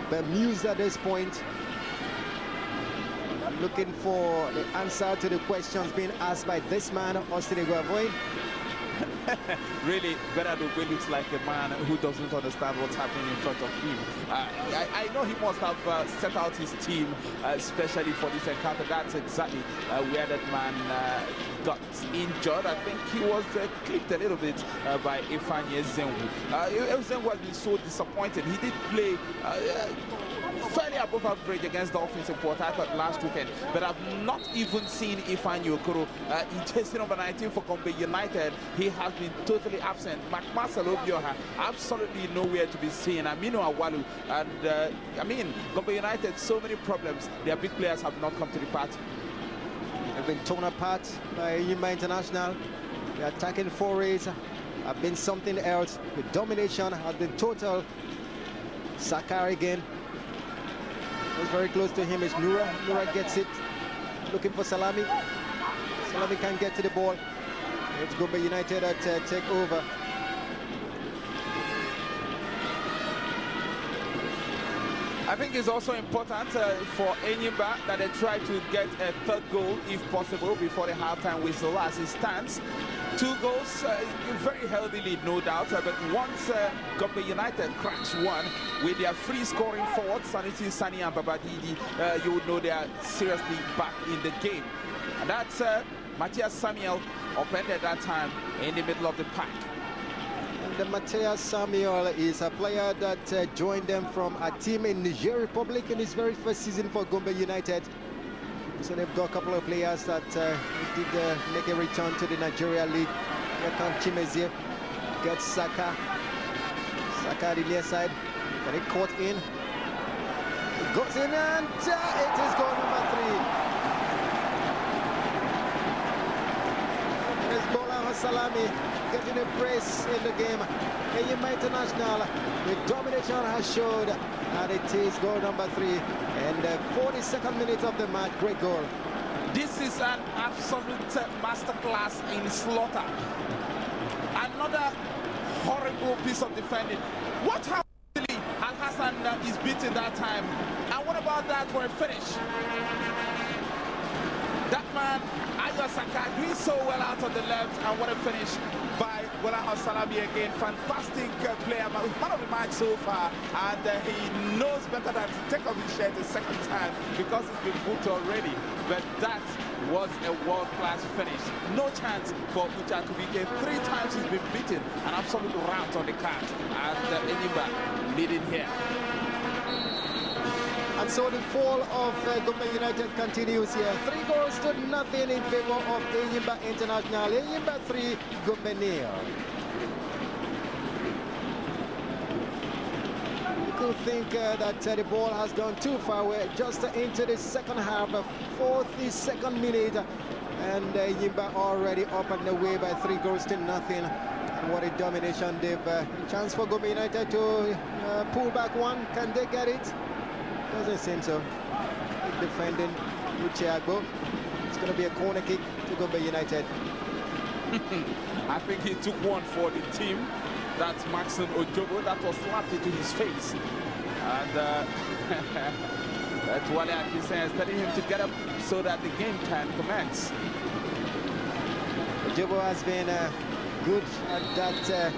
bemused at this point, looking for the answer to the questions being asked by this man, Austin Iguavoin. Really, Bernard Ogbe looks like a man who doesn't understand what's happening in front of him. I know he must have set out his team especially for this encounter. That's exactly where that man got injured. I think he was clipped a little bit by Ifeanyi Ezenwu. Ezenwu has been so disappointed. He did play fairly above average against the Dolphins in Port Harcourt last weekend, but I've not even seen Ifeanyi Okoro in jersey number 19 for Gombe United. He has been totally absent. Marcel Obioha absolutely nowhere to be seen. Aminu Awalu, and I mean, Gombe United, so many problems. Their big players have not come to the party. They've been torn apart by Enyimba International. The attacking forays have been something else. The domination has been total. Sakar again. Was very close to him is Nura. Nura gets it. Looking for Salami. Salami can't get to the ball. It's Gombe United that take over. I think it's also important for Enyimba that they try to get a third goal, if possible, before the halftime whistle. As it stands, 2 goals, very healthy lead, no doubt. But once Gombe United cracks one with their free scoring forwards, Saniti, Sani, and Babadidi, you would know they are seriously back in the game. And that's Matthias Samuel upended that time in the middle of the pack. And Matthias Samuel is a player that joined them from a team in Niger Republic in his very first season for Gombe United. So they've got a couple of players that did make a return to the Nigeria League. Here comes Chimezie, gets Saka. Saka the near side, got it caught in. It goes in, and it is goal number 3. There's Bolahan Salami getting a brace in the game. Enyimba International, the domination has showed, and it is goal number 3. And the 42nd minute of the match, great goal. This is an absolute masterclass in slaughter. Another horrible piece of defending. What happened? Al Hassan is beaten that time. And what about that for a finish? That man, Ayo Saka, doing so well out on the left, and what a finish by Bolahan Salami again. Fantastic player, man of the match so far, and he knows better than to take off his shirt a second time because it's been booked already. But that was a world-class finish. No chance for Ucha Kubike. 3 times he's been beaten, an absolute rout on the card, and Enyimba leading here. And so the fall of Gombe United continues here. 3 goals to nothing in favor of Enyimba International. Enyimba 3, Gombe 0. You could think that the ball has gone too far. We're just into the second half, 42nd minute. And Enyimba already up and away by 3 goals to nothing. And what a domination. They've chance for Gombe United to pull back one. Can they get it? Doesn't seem so. Defending Uche Agbo. It's going to be a corner kick to Gombe United. I think he took one for the team. That's Maxon Ojobo. That was slapped into his face. And that's Wale Akinsanya is telling him to get up so that the game can commence. Ojobo has been good at that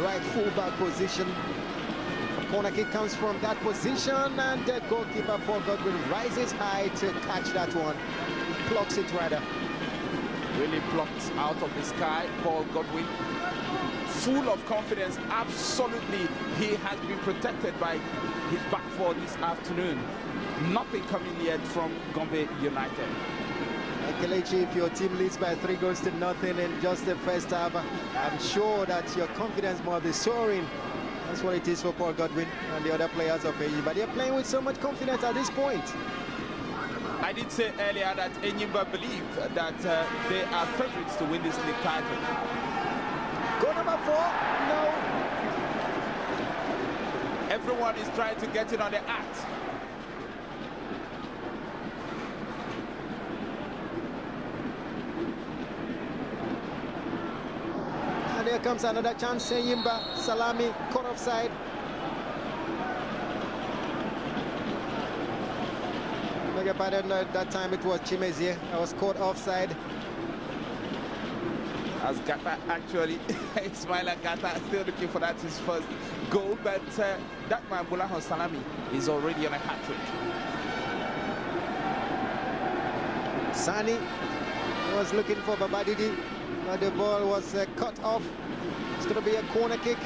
right fullback position. Of corner kick comes from that position, and the goalkeeper Paul Godwin rises high to catch that one. Plucks it rather. Really plucked out of the sky. Paul Godwin, full of confidence. Absolutely, he has been protected by his back four this afternoon. Nothing coming yet from Gombe United. Kelechi, if your team leads by 3-0 in just the first half, I'm sure that your confidence must be soaring. That's what it is for Paul Godwin and the other players of AE, but they're playing with so much confidence at this point. I did say earlier that Enyimba believe that they are favorites to win this league title. Goal number 4, no. Everyone is trying to get in on the act. And here comes another chance. Enyimba, Salami, caught offside. Beg your pardon, that time it was Chimezie. I was caught offside. As Gata actually, Ismaila Gata still looking for that his first goal, but that man Bulahan Salami is already on a hat-trick. Sani was looking for Babadidi, but the ball was cut off. It's going to be a corner kick.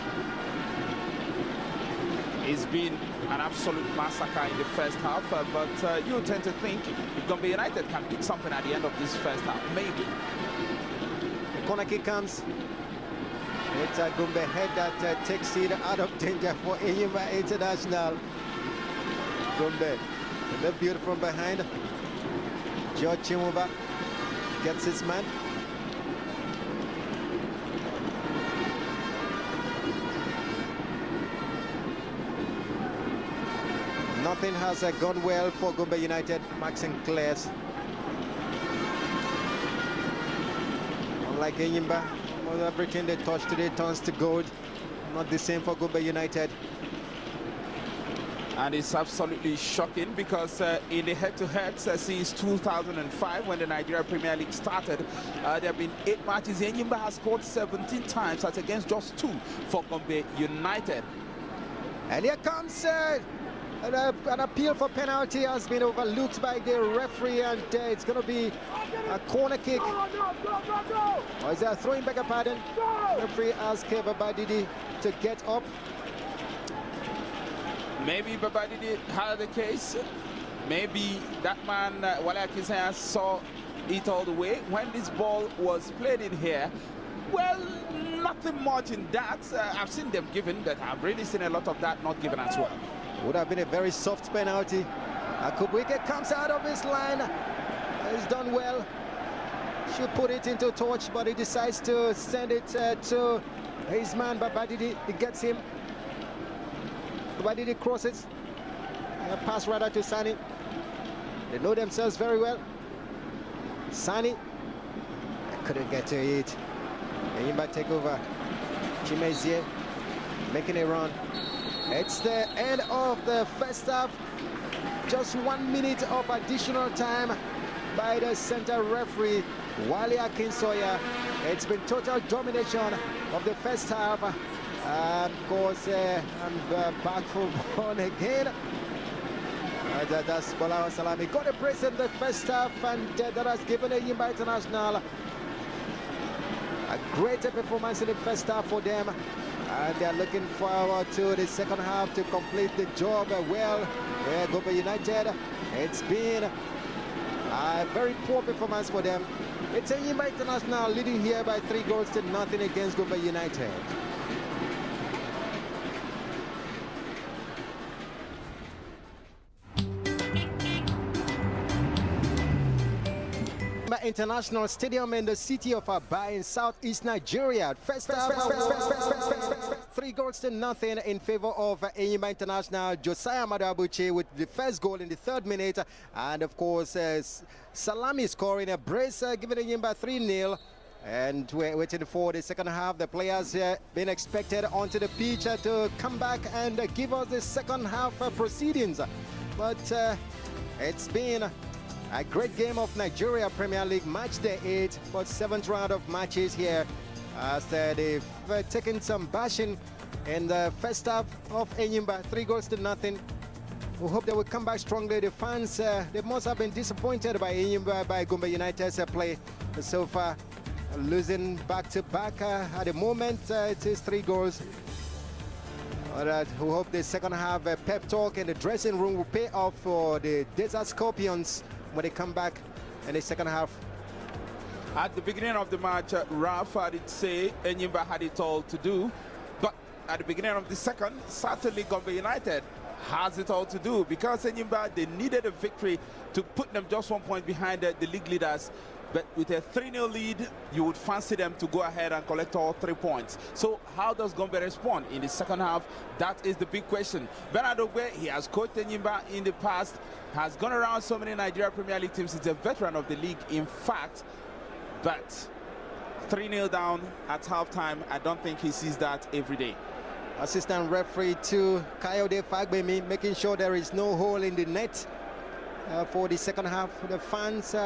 It's been an absolute massacre in the first half, but you tend to think if Gombe United can pick something at the end of this first half, maybe. The corner kick comes. It's a Gombe head that takes it out of danger for Enyimba International. Gombe, the beautiful from behind. George Chimuba gets his man. Nothing has gone well for Gombe United. Maxine Clares. Unlike Enyimba, everything they touch today turns to gold. Not the same for Gombe United. And it's absolutely shocking because in the head-to-heads since 2005, when the Nigeria Premier League started, there have been 8 matches. Enyimba has scored 17 times. That's against just 2 for Gombe United. And here comes an appeal for penalty has been overlooked by the referee, and it's going to be a corner kick. Or is there a throwing back, pardon? Referee asked Babadidi to get up. Maybe Babadidi had the case. Maybe that man, Wale Akizaya, saw it all the way. When this ball was played in here, well, nothing much in that. I've seen them given, but I've really seen a lot of that not given as well. Would have been a very soft penalty. Akubwike comes out of his line. He's done well. Should put it into touch, but he decides to send it to his man Babadidi. He gets him. Babadidi crosses. A pass rather to Sani. They know themselves very well. Sani couldn't get to it. Enyimba take over. Chimezie making a run. It's the end of the first half. Just 1 minute of additional time by the center referee, Wale Akinsoya. It's been total domination of the first half. Of course, I'm back for one again. That's Bolawa Salami. Got a brace in the first half, and that has given Enyimba International a greater performance in the first half for them. And they're looking forward to the second half to complete the job well. Gombe United, it's been a very poor performance for them. It's Enyimba International leading here by 3-0 against Gombe United. International Stadium in the city of Aba in southeast Nigeria. First half, 3-0 in favor of Enyimba International. Josiah Madabuchi with the first goal in the 3rd minute, and of course Salami scoring a brace, giving Enyimba 3-0. And we're waiting for the second half. The players been expected onto the pitch to come back and give us the second half proceedings. But it's been a great game of Nigeria Premier League match day 8 for 7th round of matches here, as they've taken some bashing in the first half of Enyimba, 3-0. We hope they will come back strongly. The fans, they must have been disappointed by Enyimba, by Gombe United's play so far. Losing back-to-back at the moment, it is 3 goals. We hope the second half pep talk in the dressing room will pay off for the Desert Scorpions when they come back in the second half. At the beginning of the match, Rafa did say Enyimba had it all to do, but at the beginning of the second, certainly Gombe United has it all to do, because Enyimba, they needed a victory to put them just 1 point behind the league leaders. But with a 3-0 lead, you would fancy them to go ahead and collect all 3 points. So how does Gombe respond in the second half? That is the big question. Bernard Ogbe, he has coached Enyimba in the past, has gone around so many Nigeria Premier League teams. He's a veteran of the league, in fact. But 3-0 down at halftime, I don't think he sees that every day. Assistant referee to Kayode Fagbemi, making sure there is no hole in the net for the second half. The fans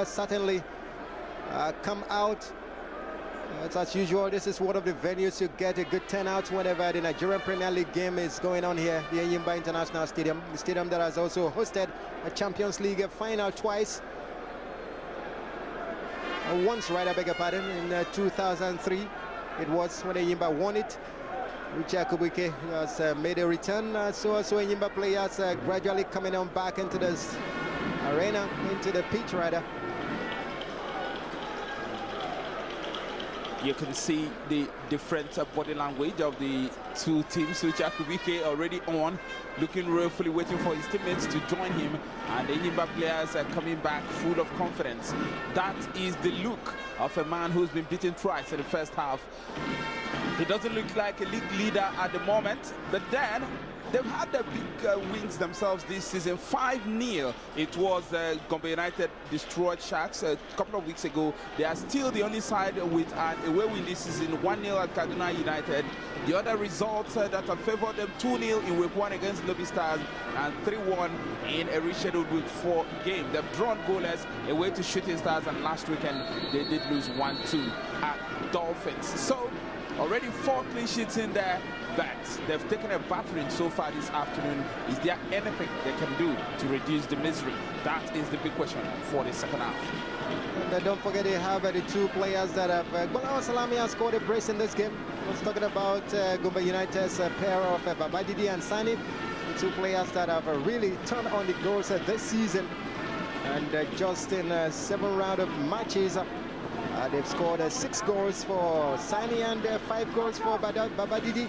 certainly come out. As usual, this is one of the venues you get a good turnout whenever the Nigerian Premier League game is going on here, the Enyimba International Stadium, the stadium that has also hosted a Champions League final twice. Once, right, I beg your pardon, in 2003. It was when Enyimba won it. Richard Kubuke has made a return. So Enyimba players gradually coming on back into this arena, into the pitch rather. You can see the different body language of the two teams. Richard Kubuke already on, looking ruefully, waiting for his teammates to join him, and the Enyimba players are coming back full of confidence. That is the look of a man who's been beaten twice in the first half. He doesn't look like a league leader at the moment, but then they've had the big wins themselves this season. 5-0. It was Gombe United destroyed Sharks a couple of weeks ago. They are still the only side with an away win this season. 1-0 at Kaduna United. The other results that have favored them: 2-0 in week 1 against Lobby Stars and 3-1 in a rescheduled week 4 game. They've drawn goalless away to Shooting Stars, and last weekend they did lose 1-2 at Dolphins. So already 4 clean sheets in there, but they've taken a battering so far this afternoon. Is there anything they can do to reduce the misery? That is the big question for the second half. And don't forget they have the 2 players that have... SALAMI has scored a brace in this game. I was talking about Gombe United's pair of Babadidi and Sani, the 2 players that have really turned on the goals this season. And just in 7 rounds of matches, they've scored 6 goals for Sani and 5 goals for Babadidi.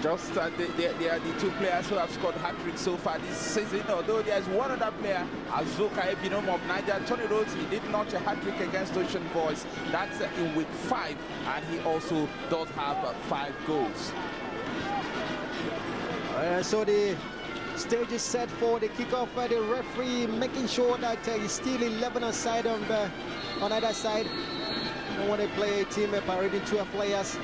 Just they are the 2 players who have scored hat-tricks so far this season, although there's one other player, Azuka Ebinom of Niger Tornadoes. He did notch a hat-trick against Ocean Boys. That's in week 5, and he also does have 5 goals. So the stage is set for the kickoff. The referee making sure that he's still 11 aside on either side. And when they play a team parading 12 players.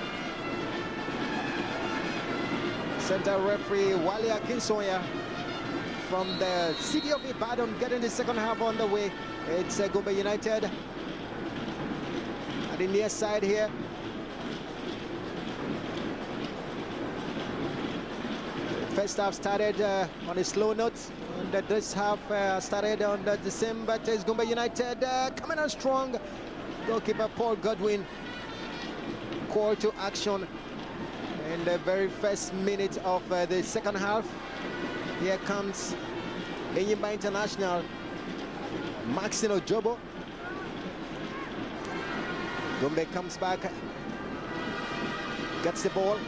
Center referee Wale Akinsoya from the city of Ibadan getting the second half on the way. It's Gombe United at the near side here. First half started on a slow note, and this half started on the same, but it's Gombe United coming on strong. Goalkeeper Paul Godwin called to action in the very first minute of the second half. Here comes Enyimba International, Maxine Ojobo. Gombe comes back, gets the ball.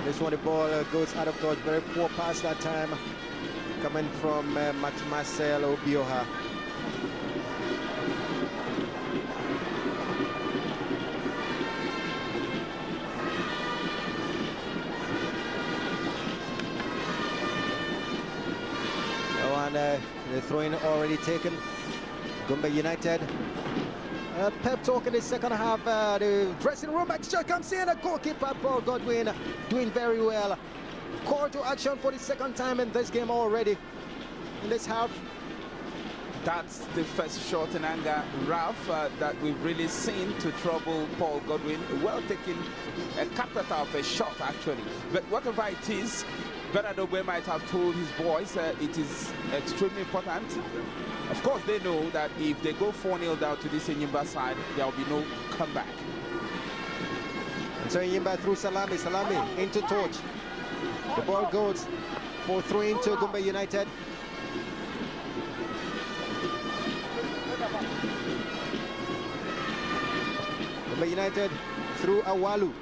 This one, the ball goes out of touch. Very poor pass that time, coming from Marcel Obioha. The throw-in already taken. Gombe United. Pep talk in the second half. The dressing room extra comes in. The goalkeeper Paul Godwin doing very well. Call to action for the second time in this game already. In this half, That's the first shot in anger, Ralph, that we've really seen to trouble Paul Godwin. Well taken, a capital of a shot actually. But whatever it is, Bernard Ogbe might have told his boys it is extremely important. Of course, they know that if they go 4-0 down to this Enyimba side, there will be no comeback. And so Enyimba through Salami, Salami into Torch. The ball goes for 3 into Gombe United. Gombe United through Awalu.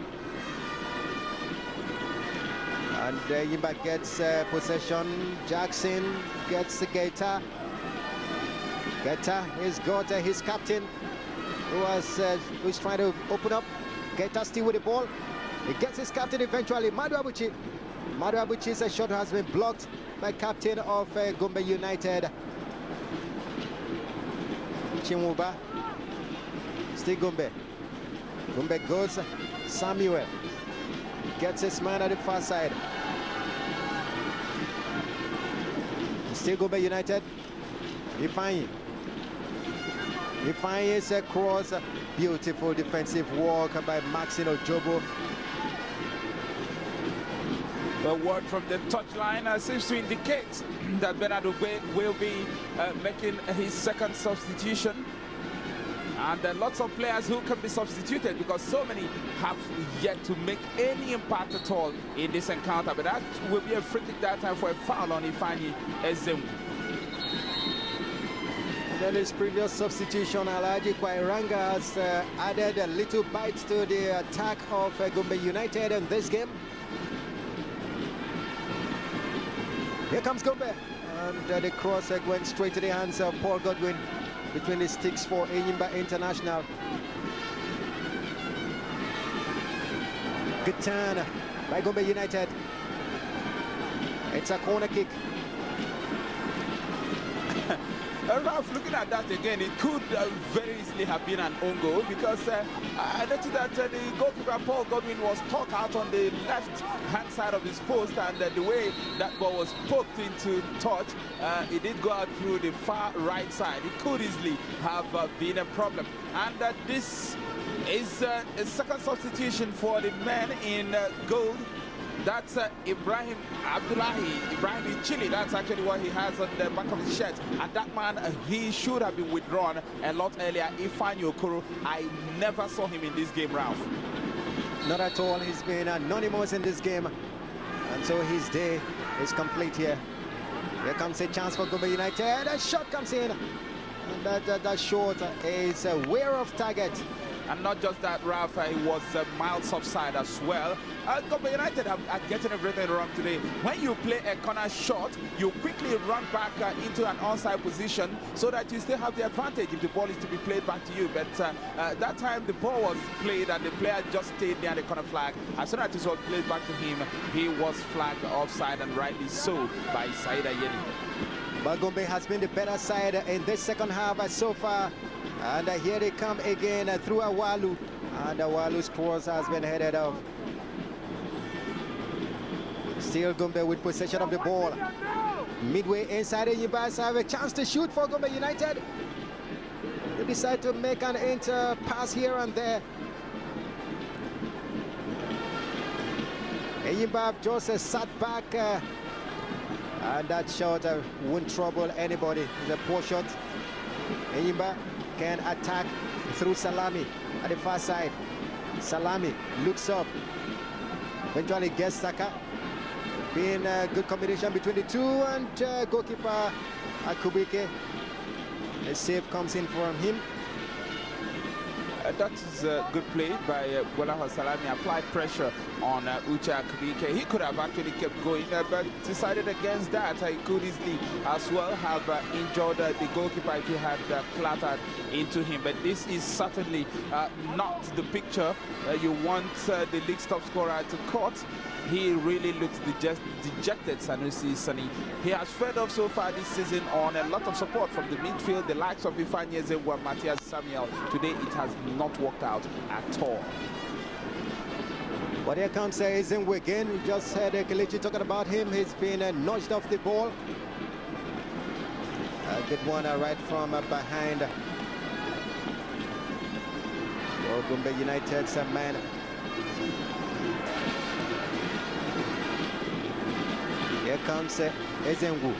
And Enyimba gets possession. Jackson gets Gaeta. Gaeta has got his captain who's trying to open up. Gaeta still with the ball. He gets his captain eventually, Madu Abuchi. Madu Abuchi's shot has been blocked by captain of Gombe United, Chinwuba. Still Gombe. Gombe goes, Samuel. Gets his man at the far side. Still Gombe United. Ifeanyi is across. Beautiful defensive walk by Maxine Ojobo. The word from the touchline seems to indicate that Bernard Ogbe will be making his second substitution. And lots of players who can be substituted because so many have yet to make any impact at all in this encounter. But that will be a free kick that time for a foul on Ifeanyi Ezemu. Then his previous substitution, Alhaji Kwairanga, has added a little bite to the attack of Gombe United in this game. Here comes Gombe, and the cross went straight to the hands of Paul Godwin between the sticks for Enyimba International. Good turn by Gombe United. It's a corner kick. Ralph, looking at that again, it could very easily have been an own goal because I noticed that the goalkeeper Paul Godwin was stuck out on the left-hand side of his post, and the way that ball was poked into touch, it did go out through the far right side. It could easily have been a problem. And this is a second substitution for the man in gold. That's Ibrahim Abdullahi, Ibrahim Chile. That's actually what he has on the back of his shirt. And that man, he should have been withdrawn a lot earlier. Ifeanyi Okoro, I never saw him in this game, Ralph. Not at all. He's been anonymous in this game. And so his day is complete here. Here comes a chance for Gombe United. A shot comes in. And that shot is aware of target. And not just that, Ralph, he was miles offside as well. Gombe United are getting everything wrong today. When you play a corner shot, you quickly run back into an onside position so that you still have the advantage if the ball is to be played back to you. But that time the ball was played and the player just stayed near the corner flag. As soon as it was played back to him, he was flagged offside, and rightly so by Saida Yeni. But Gombe has been the better side in this second half so far. And here they come again through Awalu. And Awalu's cross has been headed off. Still Gombe with possession of the ball. Midway inside, Enyimba have a chance to shoot for Gombe United. They decide to make an inter pass here and there. Enyimba just sat back. And that shot won't trouble anybody. It's a poor shot. Enyimba can attack through Salami at the far side. Salami looks up. Eventually gets Saka. Being a good combination between the two, and goalkeeper Akubike. A save comes in from him. That is a good play by Bola Salami. Applied pressure on Uche Akubike. He could have actually kept going, but decided against that. He could easily as well have injured the goalkeeper if he had clattered into him. But this is certainly not the picture you want the league's top scorer to cut. He really looks dejected, Sanusi Sani. He has fed off so far this season on a lot of support from the midfield, the likes of Ifeanyi Ezemu and Matthias Samuel. Today it has not worked out at all. But here comes Ezemu again. We just heard Kelechi talking about him. He's been nudged off the ball. A good one right from behind. Oh, Gombe United's man. Here comes Ezengu.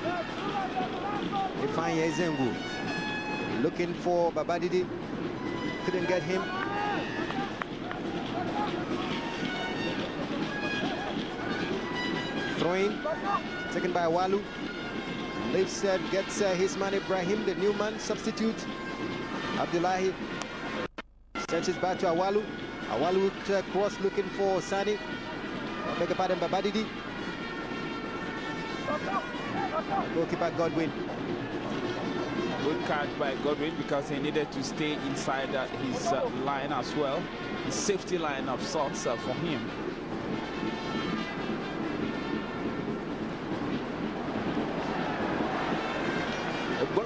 They find Ezengu. Looking for Babadidi. Couldn't get him. Throwing. Taken by Walu. Lifts, gets his man Ibrahim, the new man, substitute. Abdullahi sends it back to Awalu. Awalu cross looking for Sani. Beg your pardon, Babadidi. Goalkeeper Godwin. Good catch by Godwin because he needed to stay inside his line as well. The safety line of sorts for him.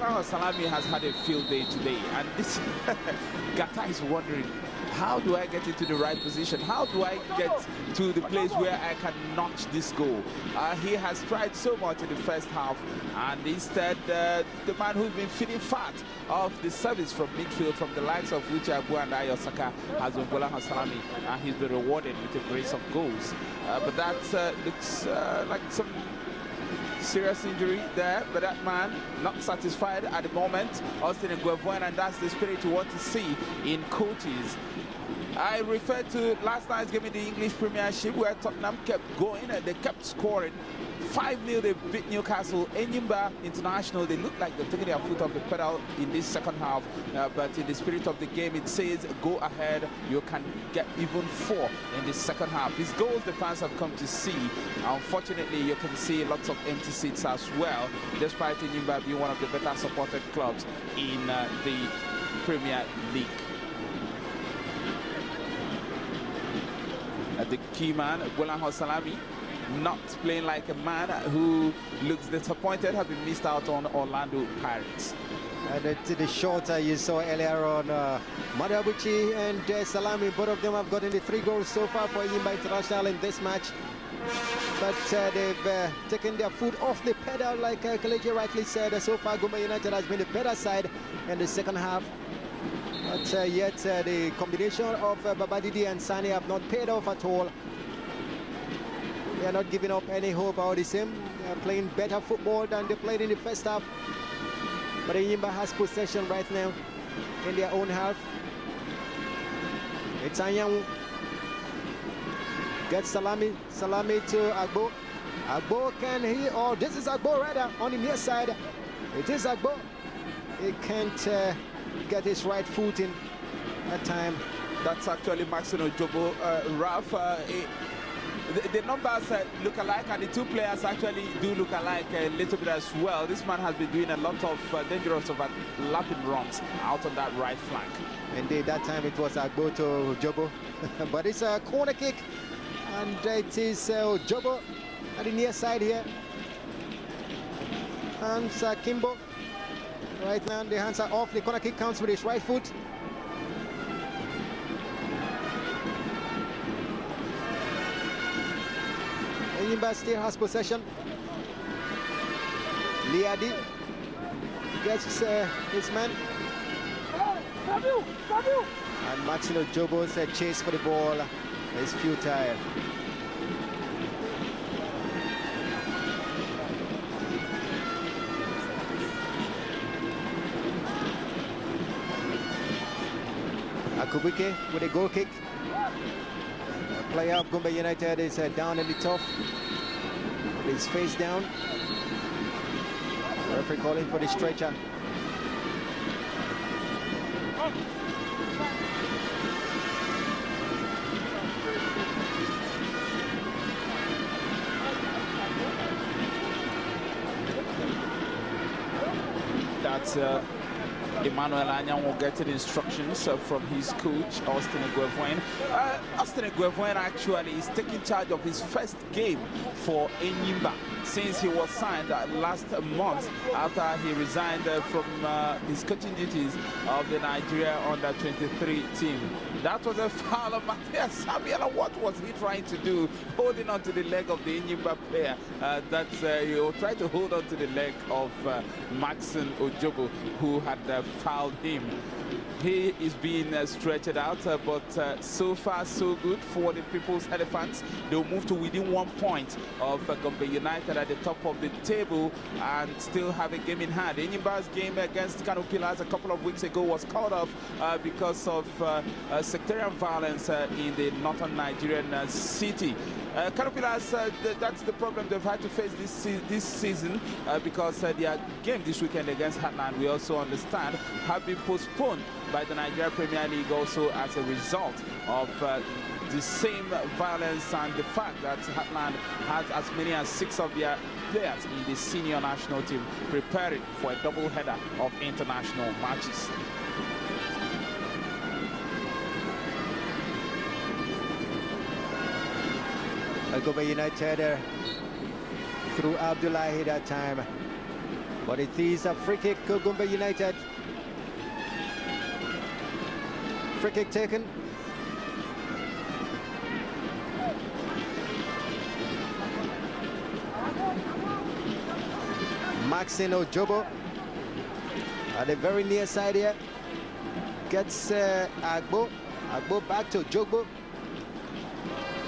SALAMI has had a field day today, and this Gata is wondering, how do I get into the right position? How do I get to the place where I can notch this goal? He has tried so much in the first half, and instead the man who's been feeding fat of the service from midfield from the likes of Uche Agbo and Ayosaka has been SALAMI, and he's been rewarded with a brace of goals. But that looks like some serious injury there, but that man not satisfied at the moment. Austin Guevoin, and that's the spirit you want to see in coaches. I referred to last night's game in the English Premiership where Tottenham kept going and they kept scoring. 5-0 they beat Newcastle. Enyimba International, they look like they've taken their foot off the pedal in this second half, but in the spirit of the game it says go ahead, you can get even 4 in the second half. These goals the fans have come to see. Unfortunately, you can see lots of empty seats as well, despite Enyimba being one of the better supported clubs in the Premier League. The key man, SALAMI, not playing like a man who looks disappointed, has been missed out on Orlando Pirates. And the shot you saw earlier on, Madabuchi and SALAMI, both of them have gotten the 3 goals so far for Enyimba International in this match. But they've taken their foot off the pedal, like Kelechi rightly said. So far, Gombe United has been the better side in the second half. But yet the combination of Babadidi and Sani have not paid off at all. They are not giving up any hope out the same. They are playing better football than they played in the first half. But Enyimba has possession right now in their own half. It's Anyanwu. Gets SALAMI to Agbo. Agbo can he, or this is Agbo rather, on the near side. It is Agbo. He can't get his right foot in that time. That's actually Maxino Jobo. Ralph, the numbers look alike, and the two players actually do look alike a little bit as well. This man has been doing a lot of dangerous overlapping runs out on that right flank. Indeed, that time it was Agbo to Jobo. But it's a corner kick, and it is Jobo at the near side here. And Kimbo. Right now, the hands are off. The corner kick counts with his right foot. Enyimba still has possession. Liadi gets his man. And Maxino Jobo's chase for the ball is futile. Akubike with a goal kick. The player of Gombe United is down in the top. With his face down. The referee calling for the stretcher. That's Emmanuel Anyanwu getting instructions from his coach, Austin Guevoin. Austin Guevoin actually is taking charge of his first game for Enyimba. since he was signed last month after he resigned from his coaching duties of the Nigeria under-23 team. That was a foul of Matthias Samuel. What was he trying to do? Holding on to the leg of the Enyimba player. He will try to hold on to the leg of Maxon Ojobo, who had fouled him. He is being stretched out, but so far so good for the People's Elephants. They'll move to within 1 point of Gombe United at the top of the table and still have a game in hand. Enyimba's game against Kano Pillars a couple of weeks ago was called off because of sectarian violence in the northern Nigerian city. Kano Pillars, that's the problem they've had to face this season because their game this weekend against Heartland, we also understand, have been postponed by the Nigeria Premier League also as a result of the same violence and the fact that Heartland has as many as 6 of their players in the senior national team preparing for a double header of international matches. Gombe United through Abdullahi that time, but it is a free kick. Gombe United, free kick taken. Maxon Ojobo at the very near side here gets Agbo back to Ojobo.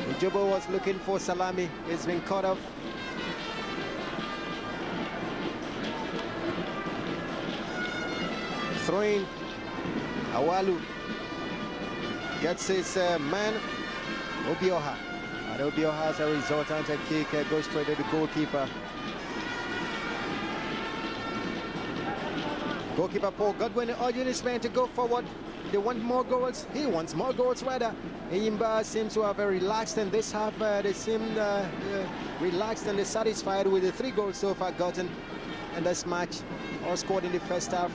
Ojobo was looking for Salami. It's been cut off. Throwing. Awalu gets his man Obioha. And Obioha has a resultant kick, goes straight to the goalkeeper. Goalkeeper Paul Godwin urging his men to go forward. They want more goals. He wants more goals rather. Enyimba seems to have relaxed in this half. They seem relaxed and satisfied with the 3 goals so far gotten in this match, all scored in the first half.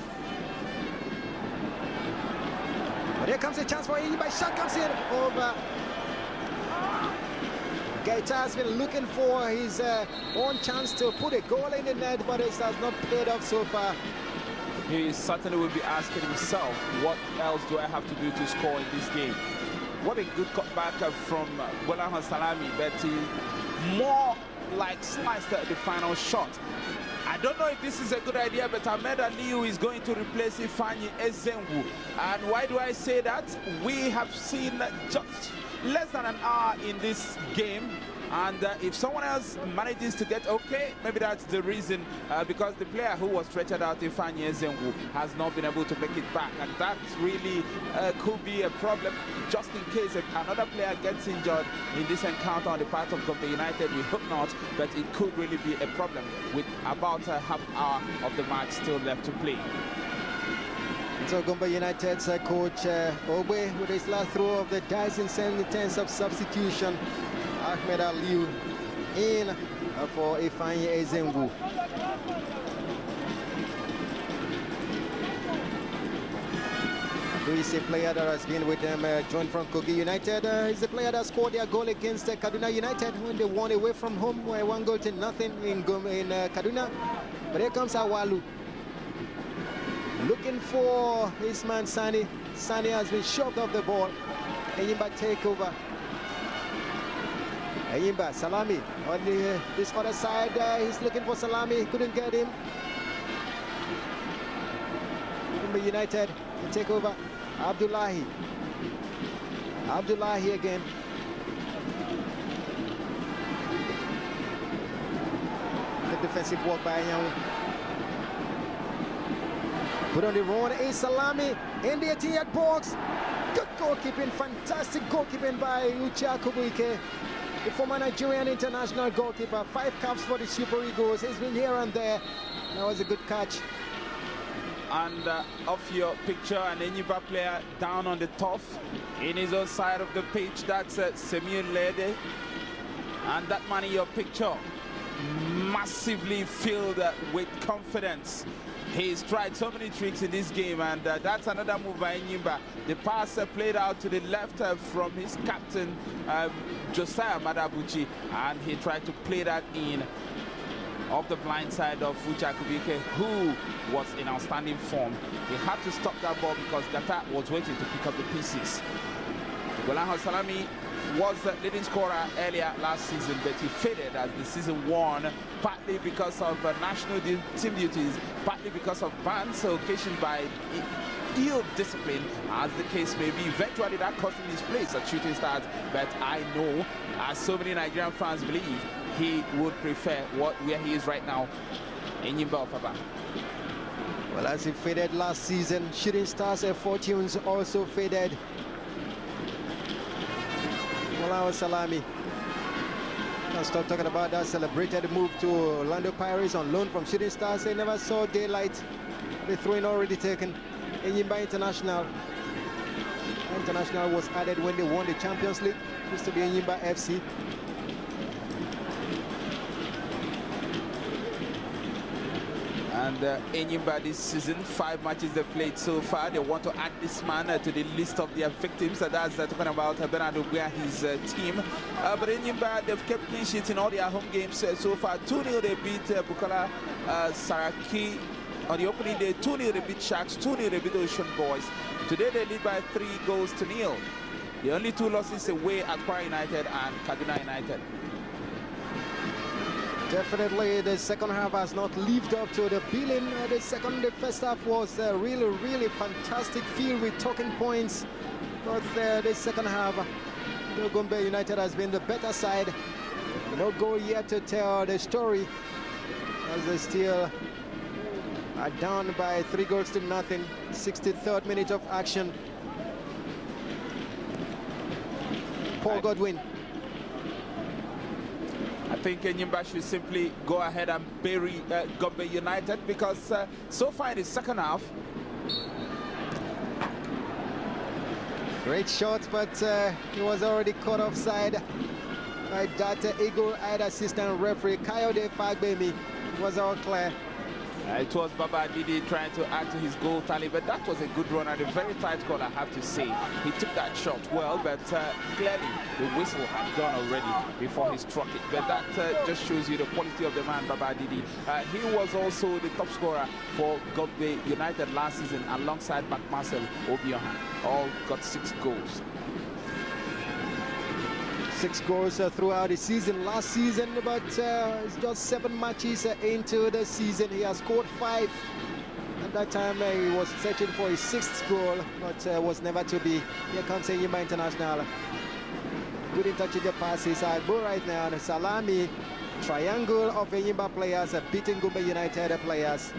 But here comes a chance for Enyimba. Shot comes in over. Gaeta has been looking for his own chance to put a goal in the net, but it has not paid off so far. He certainly will be asking himself, what else do I have to do to score in this game? What a good cutback from Bolahan Salami, but he more like sliced the final shot. I don't know if this is a good idea, but Ahmed Aliyu is going to replace Ifeanyi Ezenwu. And why do I say that? We have seen just less than an hour in this game. And if someone else manages to get okay, maybe that's the reason, because the player who was stretched out, Ifeanyi Ezenwu, has not been able to make it back. And that really could be a problem, just in case if another player gets injured in this encounter on the part of Gombe United. We hope not, but it could really be a problem with about a half hour of the match still left to play. So Gombe United's coach Ogbe with his last throw of the dice in terms of substitution. Ahmed Aliyu in for Ifeanyi Ezenwu. He's a player that has been with them, joined from Kogi United. He's the player that scored their goal against Kaduna United when they won away from home, 1-0 in Kaduna. But here comes Awalu, looking for his man Sani. Sani has been shoved off the ball. Enyimba take over. Enyimba, Salami on this other side. He's looking for Salami. He couldn't get him. Gombe United will take over. Abdullahi. Abdullahi again. Good defensive work by Anyanwu. Put on the run is Salami in the 18-yard box. Good goalkeeping, fantastic goalkeeping by Uche Akubuike, the former Nigerian international goalkeeper. 5 caps for the Super Eagles. He's been here and there. That was a good catch. And off your picture, an Enyimba player down on the turf in his own side of the pitch. That's Semyon Lede. And that man in your picture, massively filled with confidence. He's tried so many tricks in this game, and that's another move by Enyimba. The pass played out to the left from his captain, Josiah Madabuchi, and he tried to play that in. off the blind side of Uche Akubike, who was in outstanding form. He had to stop that ball because Gata was waiting to pick up the pieces. SALAMI was the leading scorer earlier last season, but he faded as the season won, partly because of national team duties, partly because of bans occasioned by ill discipline, as the case may be. Eventually that cost him his place at Shooting Stars, but I know, as so many Nigerian fans believe, he would prefer where he is right now in Enyimba Ofaba. Well, as he faded last season, Shooting Stars' fortunes also faded. Well, SALAMI can't stop talking about that celebrated move to Orlando Pirates on loan from Shooting Stars. They never saw daylight. The throw-in already taken. Enyimba International was added when they won the Champions League. Used to be Enyimba FC. And Enyimba this season, 5 matches they've played so far. They want to add this man to the list of their victims. That's talking about Bernard Ogbua, his team. But Enyimba, they've kept clean sheets in all their home games so far. 2-0 they beat Bukola Saraki. On the opening day, 2-0 they beat Sharks, 2-0 they beat Ocean Boys. Today they lead by 3-0. The only 2 losses away at Kwara United and Kaduna United. Definitely the second half has not lived up to the billing. The first half was really fantastic, filled with talking points. But the second half, Gombe United has been the better side. No goal yet to tell the story, as they still are down by 3-0. 63rd minute of action. Paul Godwin. I think Enyimba should simply go ahead and bury Gombe United, because so far in the second half, great shot, but he was already caught offside by that eagle-eyed assistant referee Kayode Fagbemi. It was all clear. It was Baba Didi trying to add to his goal tally, but that was a good run and a very tight call, I have to say. He took that shot well, but clearly the whistle had gone already before he struck it. But that just shows you the quality of the man, Baba Didi. He was also the top scorer for Gombe United last season alongside Marcel Obiohan. All got 6 goals. 6 goals throughout the season last season, but it's just 7 matches into the season. He has scored 5. At that time, he was searching for his 6th goal, but was never to be. Here comes Enyimba International. Good interchange of passes. Agbo right now, and SALAMI. Triangle of Enyimba players beating Gombe United players.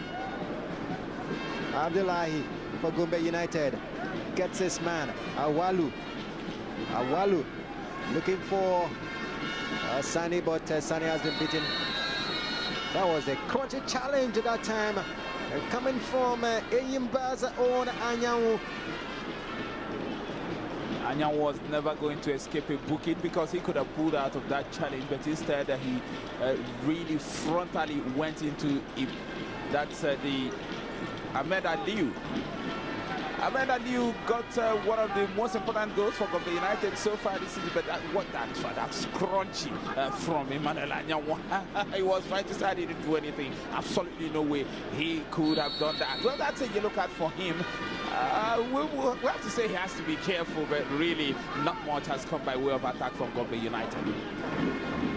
Abdullahi for Gombe United gets his man. Awalu. Looking for Sani, but Sani has been beaten. That was a crunchy challenge at that time, coming from Enyimba's own Anyanwu. Anyanwu was never going to escape a booking, because he could have pulled out of that challenge, but instead he really frontally went into it. That's the Ahmed Aliu. Ahmed Aliu got one of the most important goals for Gombe United so far this season, but that's crunchy from Emmanuel Anyanwu. He was trying to say he didn't do anything. Absolutely no way he could have done that. Well, that's a yellow card for him. We have to say he has to be careful, but really not much has come by way of attack from Gombe United.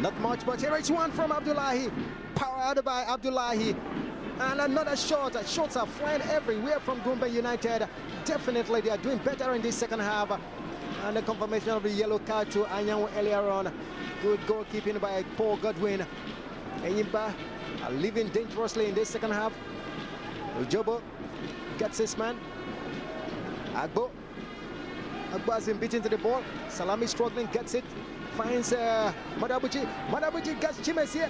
Not much, but here is one from Abdullahi. Powered by Abdullahi. And another shot. Shots are flying everywhere from Gombe United. Definitely they are doing better in this second half. And the confirmation of the yellow card to Anyanwu earlier on. Good goalkeeping by Paul Godwin. Enyimba are living dangerously in this second half. Ujobo gets his man. Agbo has been beaten to the ball. SALAMI struggling, gets it. Finds Madabuchi. Madabuchi gets Chimezie.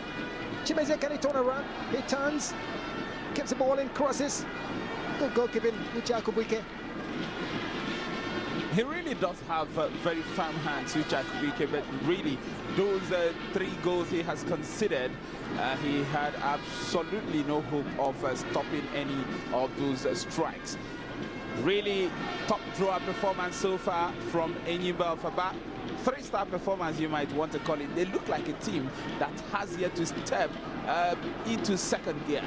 Chimezie, can he turn around? He turns. Keeps the ball in, crosses. Good goalkeeping, Uche Akubike. He really does have very firm hands, Uche Akubike, but really, those 3 goals he has conceded, he had absolutely no hope of stopping any of those strikes. Really top drawer performance so far from Enyimba Ofaba. three-star performance, you might want to call it. They look like a team that has yet to step into second gear.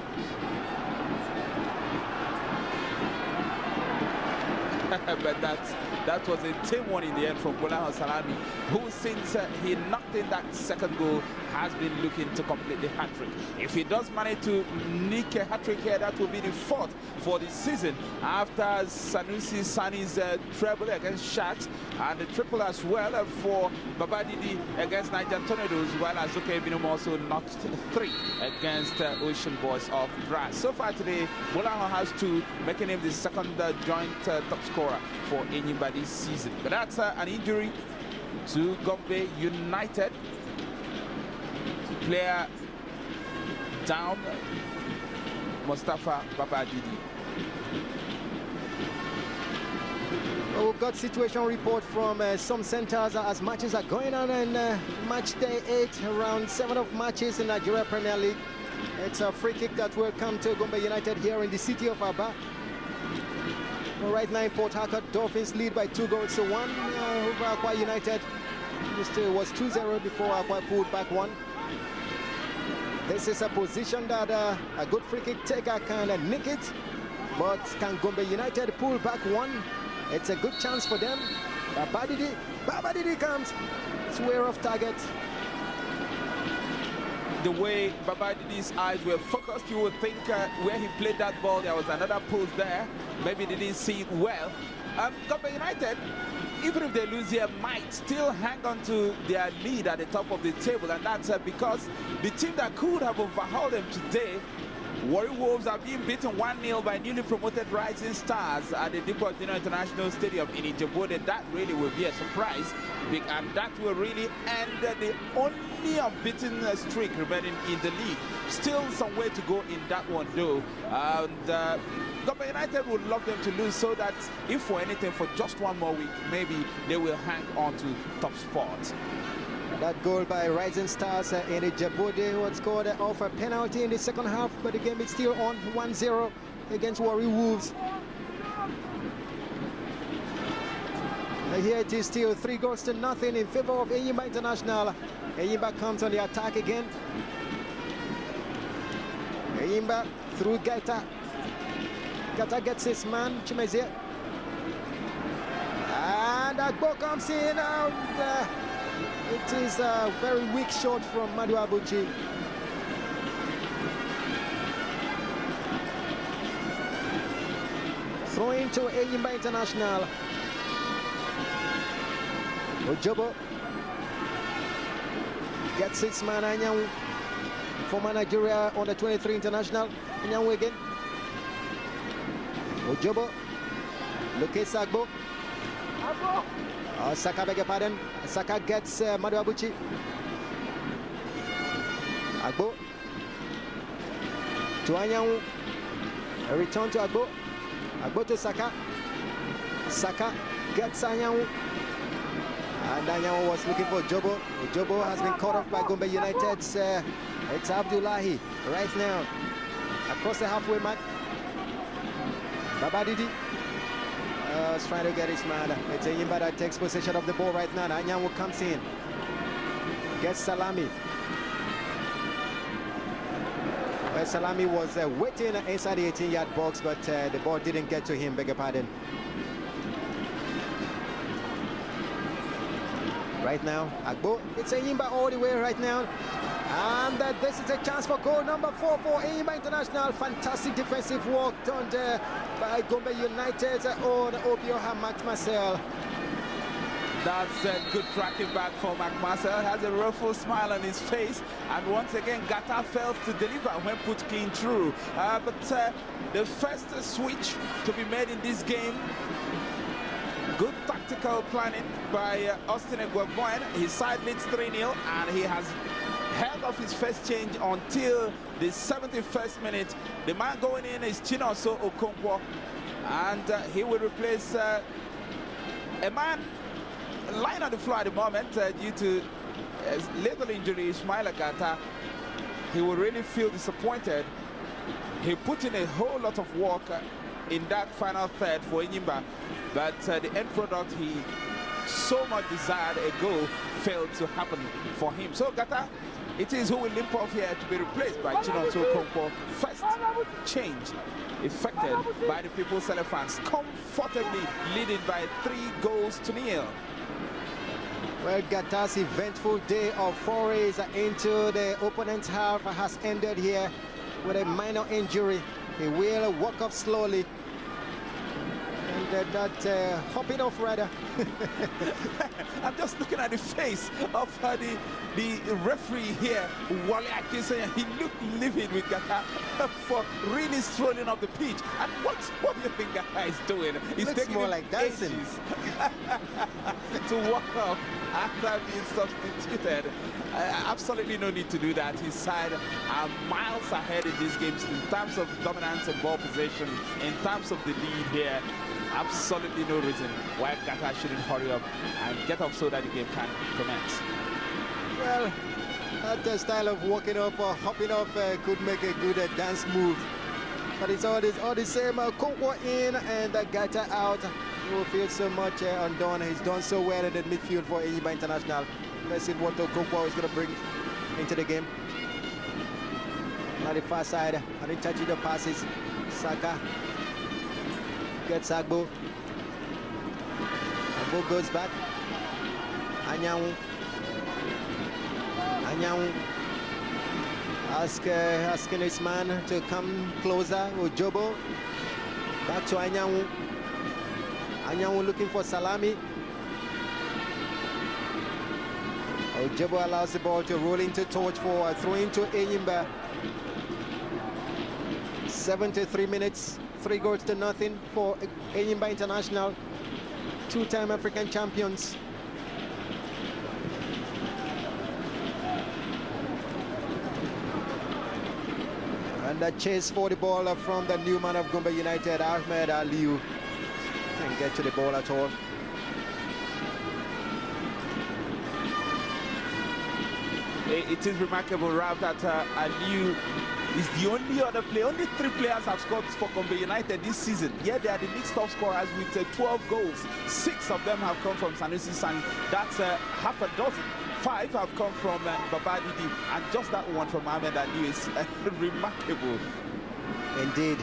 But that was a tame one in the end from Bolaho Salami, who since he knocked in that second goal has been looking to complete the hat-trick. If he does manage to nick a hat-trick here, that will be the fourth for the season after Sanusi Sani's treble against Sharks and the triple as well for Babadidi against Niger Tornadoes, while Azuke Binum also knocked 3 against Ocean Boys of Brass. So far today, Bolaho has 2, making him the second joint top scorer for Enyimba this season. But that's an injury to Gombe United. Player down, Mustafa Babadidi. We've got situation report from some centers as matches are going on in match day 8, around 7 of matches in Nigeria Premier League. It's a free kick that will come to Gombe United here in the city of Aba. Well, right now in Port Harcourt, Dolphins lead by 2 goals to 1 over Akwa United. It was 2-0 before Akwa pulled back 1. This is a position that a good free kick taker can nick it, but can Gombe United pull back 1? It's a good chance for them. Babadidi comes. It's way off target. The way Babadidi's eyes were focused, you would think where he played that ball, there was another post there. Maybe they didn't see it well. Gombe United, even if they lose here, might still hang on to their lead at the top of the table, and that's because the team that could have overhauled them today, Warri Wolves, are being beaten 1-0 by newly promoted Rising Stars at the Dikwa Dino International Stadium in Ijebuode. That really will be a surprise, and that will really end the only unbeaten streak remaining in the league. Still some way to go in that one though, and Gombe United would love them to lose so that if for anything for just 1 more week, maybe they will hang on to top spot. That goal by Rising Stars in Ijebuode was scored off a penalty in the second half, but the game is still on 1-0 against Warri Wolves. Here it is still 3 goals to nothing in favor of Enyimba International. Enyimba comes on the attack again. Enyimba through Gaita. Gaita gets his man, Chimezie. And that ball comes in, and it is a very weak shot from Madu Abuchi. Throw into Enyimba International. Ojobo gets 6 man Anyanwu, former Nigeria under 23 international. Anyanwu again. Ojobo, Luke Sagbo. Saka, beg your pardon. Saka gets Madu Abuchi. Agbo to Anyanwu. A return to Agbo. Agbo to Saka. Saka gets Anyanwu. And Anyanwu was looking for Jobo. Jobo has been caught off by Gombe United. It's Abdullahi right now across the halfway mark. Babadidi is trying to get his man. It's Enyimba that takes possession of the ball right now. Anyanwu comes in, gets Salami. Salami was waiting inside the 18-yard box, but the ball didn't get to him, beg your pardon. Right now, Agbo, it's Enyimba all the way right now. And this is a chance for goal number 4 for Enyimba International. Fantastic defensive work done there by Gombe United's own Obioha Mac Marcel. That's a good tracking back for Mac Marcel. Has a rueful smile on his face, and once again Gata fails to deliver when put clean through. But the first switch to be made in this game, good tactical planning by Austin Egweboen. His side leads 3-0, and he has held off his first change until the 71st minute. The man going in is Chinoso Okonkwo, and he will replace a man lying on the floor at the moment due to little injury, Ismail Agata. He will really feel disappointed. He put in a whole lot of work in that final third for Enyimba, but the end product, he so much desired a goal failed to happen for him. So Gata, it is who will limp off here to be replaced by Chinonso Okonkwo. First change effected by the People's Elephants, comfortably leading by 3-0. Well, Gata's eventful day of forays into the opponent's half has ended here with a minor injury. He will walk off slowly. And that hopping off rather. I'm just looking at the face of the referee here, Wale Akinsanya. He looked livid with Gata for really strolling up the pitch. And what do you think Gata is doing? He's Looks taking more like dancing to walk off after being substituted. Absolutely no need to do that. His side are miles ahead in these games in terms of dominance and ball possession, in terms of the lead here. Absolutely no reason why Gata shouldn't hurry up and get off so that the game can commence. Well, that style of walking off or hopping off could make a good dance move. But it's all the same. Okonkwo in and Gata out. He will feel so much undone. He's done so well in the midfield for Enyimba International. Let's see what Okonkwo is going to bring into the game. On the far side, and touching the passes. Saka gets Agbo. Agbo goes back. Anyanwu asking his man to come closer. Ojobo back to Anyanwu. Anyanwu looking for Salami. Ojobo allows the ball to roll into touch for a throw into Enyimba. 73 minutes, 3-0 for Enyimba International, two-time African champions. And the chase for the ball from the new man of Gombe United, Ahmed Aliyu. Can't get to the ball at all. It is remarkable, Rav, that Aliyu is the only other player. Only 3 players have scored for Gombe United this season. Yeah, they are the league's top scorers with 12 goals. 6 of them have come from Sanusi Sani. That's half a dozen. 5 have come from Baba Didi, and just that one from Ahmed Aliyu is remarkable. Indeed.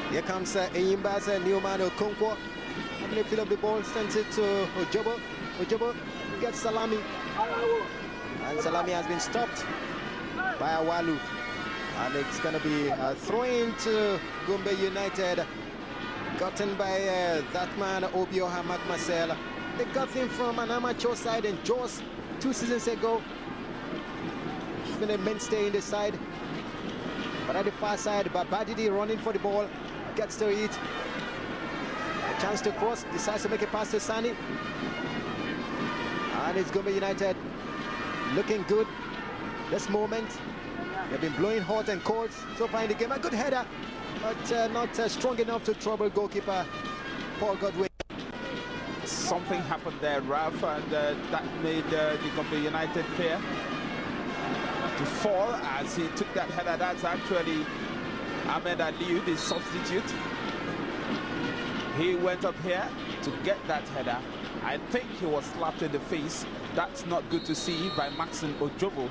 Here comes Enyimba's new man Okonkwo. And they fill up the ball, sends it to Ojobo. Ojobo gets Salami. And Salami has been stopped by Awalu. And it's going to be a throw-in to Gombe United. Gotten by that man, Obioha Marcel. They got him from an amateur side in Jos 2 seasons ago. He's been a mainstay in the side. But at the far side, Babadidi running for the ball. Gets to it. A chance to cross. Decides to make a pass to Sani. And it's Gombe United looking good this moment. They've been blowing hot and cold so far in the game. A good header, but not strong enough to trouble goalkeeper Paul Godwin. Something happened there, Ralph, and that made the Gombe United player to fall as he took that header. That's actually Ahmed Aliyu, the substitute. He went up here to get that header. I think he was slapped in the face. That's not good to see by Maxim Ojobo.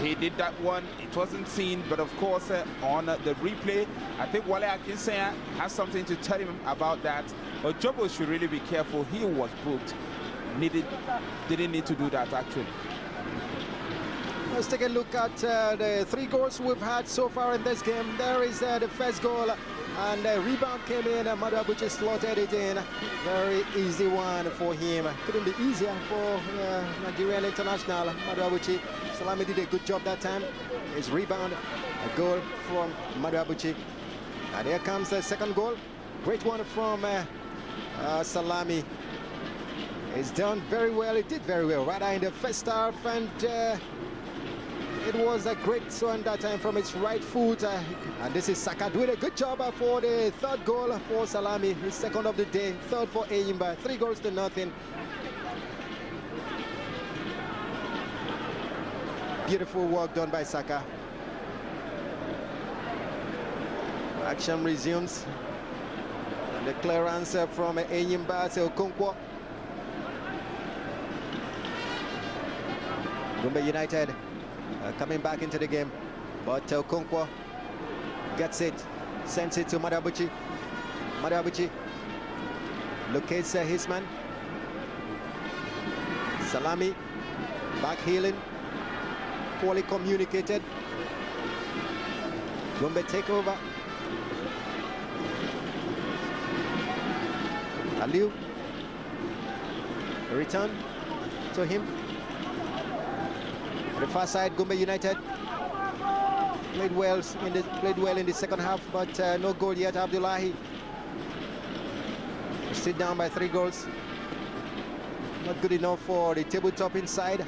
He did that one. It wasn't seen, but of course on the replay, I think Wale Akinsanya has something to tell him about that. Ojobo should really be careful. He was booked. Didn't need to do that actually. Let's take a look at the 3 goals we've had so far in this game. There is the first goal, and the rebound came in, and Madu Abuchi slotted it in. Very easy one for him. Couldn't be easier for Nigerian international. Madu Abuchi. Salami did a good job that time. His rebound, a goal from Madu Abuchi. And here comes the second goal. Great one from Salami. He's done very well. He did very well right in the first half, and it was a great one that time from his right foot. And this is Saka doing a good job for the third goal for Salami. His second of the day, third for Enyimba. 3-0. Beautiful work done by Saka. Action resumes. And the clearance from Enyimba Okonkwo. Gombe United coming back into the game, but Okonkwo gets it, sends it to Madabuchi. Madabuchi locates his man. Salami back healing, poorly communicated. Gombe take over. Aliu, return to him. The far side, Gombe United played well in the second half, but no goal yet. Abdullahi sit down by 3 goals. Not good enough for the tabletop inside.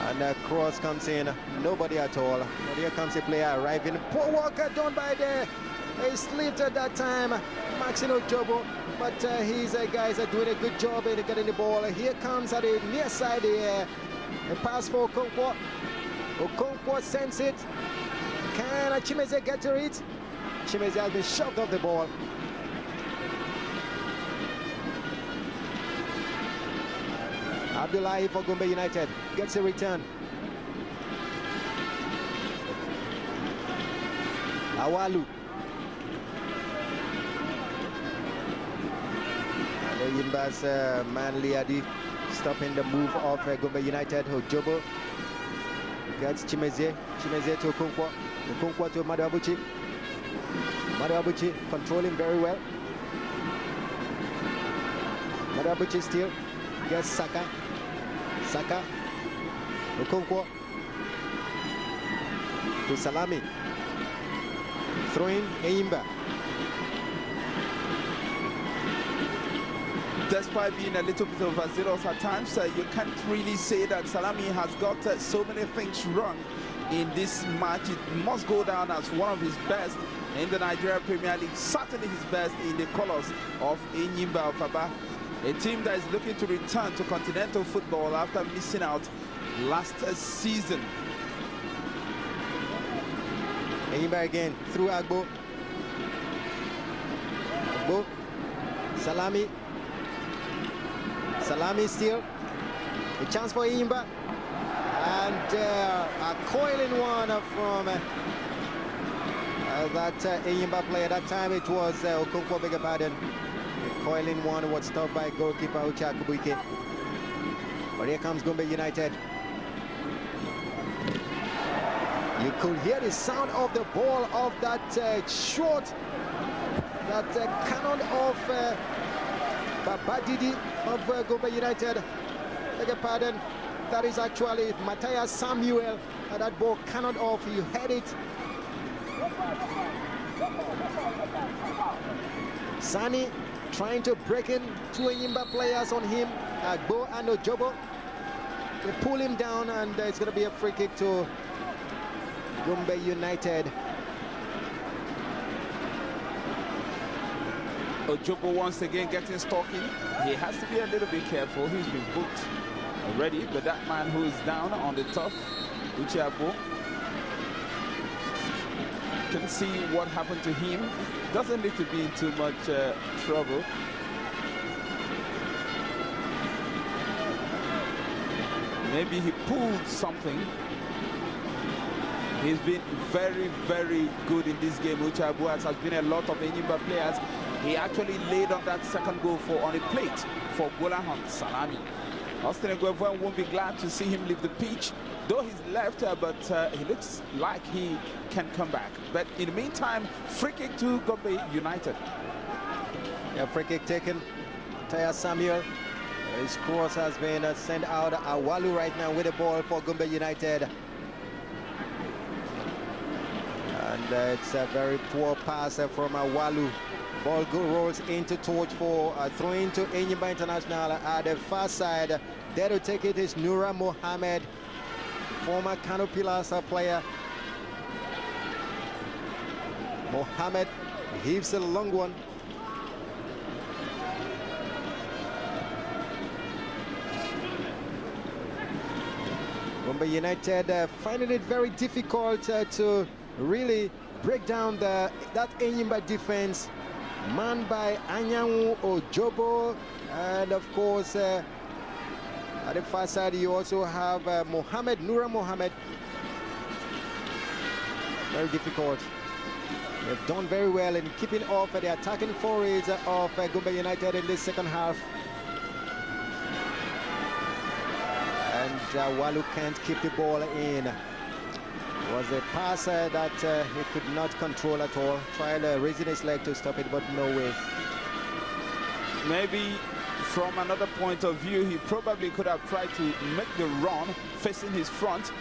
And the cross comes in, nobody at all. And here comes a player arriving. Poor worker done by the slit at that time, Maxino Jobo. But his guys are doing a good job in getting the ball. Here comes at the near side here. A pass for Okonkwo. Okonkwo sends it. Can Chimeze get to it? Chimeze has been shoved off the ball. Abdullahi for Gombe United gets a return. Awalu. Yimba's man Liadi stopping the move of Gombe United. Ojobo gets Chimeze. Chimeze to Okonkwo. Okonkwo to Madabuchi. Madabuchi controlling very well. Madabuchi still gets Saka. Saka. Okonkwo to Salami. Throwing Enyimba. Despite being a little bit overzealous at times, you can't really say that Salami has got so many things wrong in this match. It must go down as one of his best in the Nigeria Premier League, certainly his best in the colours of Enyimba of Aba, a team that is looking to return to continental football after missing out last season. Enyimba again through Agbo. Agbo. Salami. Salami still. A chance for Enyimba. And a coiling one from that Enyimba player. That time it was Okonkwo, beg your pardon. The coiling one was stopped by goalkeeper Uche Akubuike. But here comes Gombe United. You could hear the sound of the ball of that shot, that cannon of Babadidi of Gombe United. Beg your pardon, that is actually Matthias Samuel. That ball cannoned off, you heard it. Sani trying to break in, 2 Enyimba players on him, Agbo and Ojobo. They pull him down, and it's going to be a free kick to Gombe United. Ojobo once again getting stuck in. He has to be a little bit careful. He's been booked already, but that man who is down on the top, Uchiabo, can see what happened to him. Doesn't need to be in too much trouble. Maybe he pulled something. He's been very, very good in this game. Uchiabo has been a lot of Enyimba players. He actually laid on that second goal on a plate for Golahan Salami. Austin Eguevuan won't be glad to see him leave the pitch, though he's left, but he looks like he can come back. But in the meantime, free kick to Gombe United. Yeah, free kick taken. Taya Samuel. His cross has been sent out. Awalu right now with the ball for Gombe United. And it's a very poor pass from Awalu. Ball rolls into touch for throwing to Enyimba International at the far side. There to take it is Nura Mohammed, former Kano Pillars player. Mohammed heaves a long one. Gombe United finding it very difficult to really break down that Enyimba defense, manned by Anyanwu Ojobo, and of course at the far side you also have Nura Mohammed. Very difficult. They've done very well in keeping off the attacking forays of Gombe United in this second half. And Walu can't keep the ball in. It was a pass that he could not control at all. Tried raising his leg to stop it, but no way. Maybe from another point of view, he probably could have tried to make the run facing his front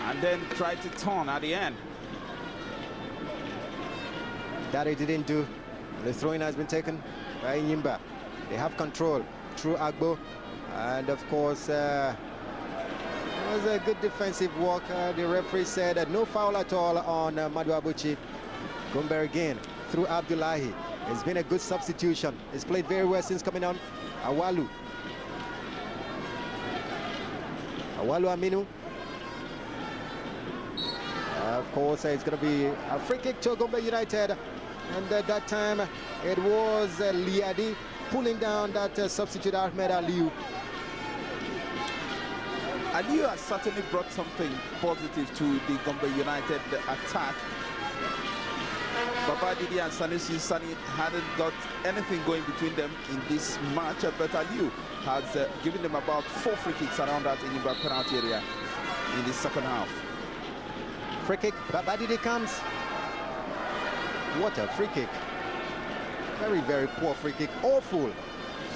and then try to turn at the end. That he didn't do. The throw-in has been taken by Enyimba. They have control through Agbo, and of course it was a good defensive work. The referee said no foul at all on Madu Abuchi. Gombe again through Abdullahi. It's been a good substitution. He's played very well since coming on. Awalu Aminu. Of course, it's going to be a free kick to Gombe United. And at that time, it was Liadi pulling down that substitute Ahmed Aliu. Aliu has certainly brought something positive to the Gombe United attack. Baba Didi and Sanusi Sani hadn't got anything going between them in this match, but Aliu has given them about 4 free kicks around that Enyimba penalty area in the second half. Free kick, Baba Didi comes. What a free kick. Very, very poor free kick. Awful.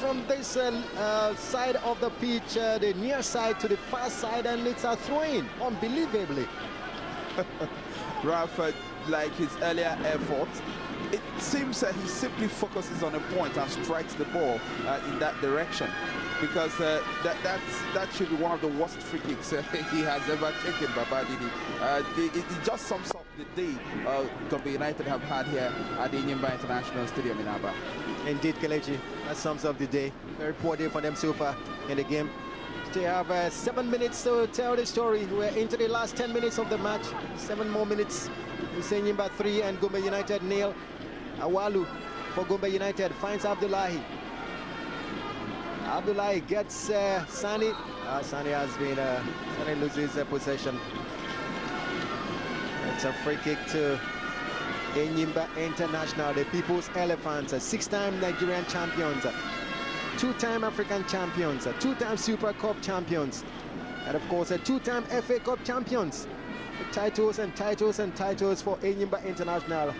From this side of the pitch, the near side to the far side, and it's a throw-in, unbelievably. Ralph, like his earlier effort, it seems that he simply focuses on a point and strikes the ball in that direction, because that should be one of the worst free kicks he has ever taken, Baba Didi. It just sums up the day Gombe United have had here at the Enyimba International Stadium in Aba. Indeed, Kelechi, that sums up the day. Very poor day for them so far in the game. They have 7 minutes to tell the story. We're into the last 10 minutes of the match. 7 more minutes. Enyimba 3 and Gombe United 0. Awalu for Gombe United finds Abdullahi. Abdullahi gets Sani. Sani has been Sani loses possession. It's a free kick to Enyimba International, the People's Elephants, 6-time Nigerian champions, 2-time African champions, 2-time Super Cup champions, and of course 2-time FA Cup champions. Titles and titles and titles for Enyimba International.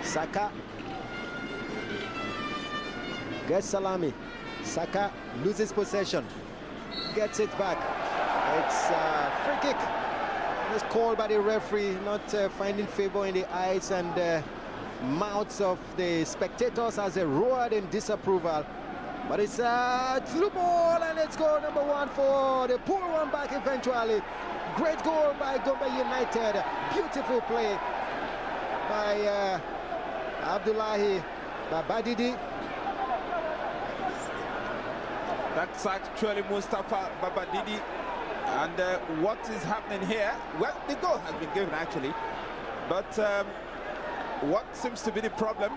Saka gets Salami. Saka loses possession, gets it back. It's a free kick. It's called by the referee, not finding favor in the eyes and mouths of the spectators as they roared in disapproval. But it's through ball, and it's goal number 1 for the pull one back eventually. Great goal by Gombe United. Beautiful play by Abdullahi Babadidi. That's actually Mustafa Babadidi. And what is happening here? Well, the goal has been given actually, but what seems to be the problem,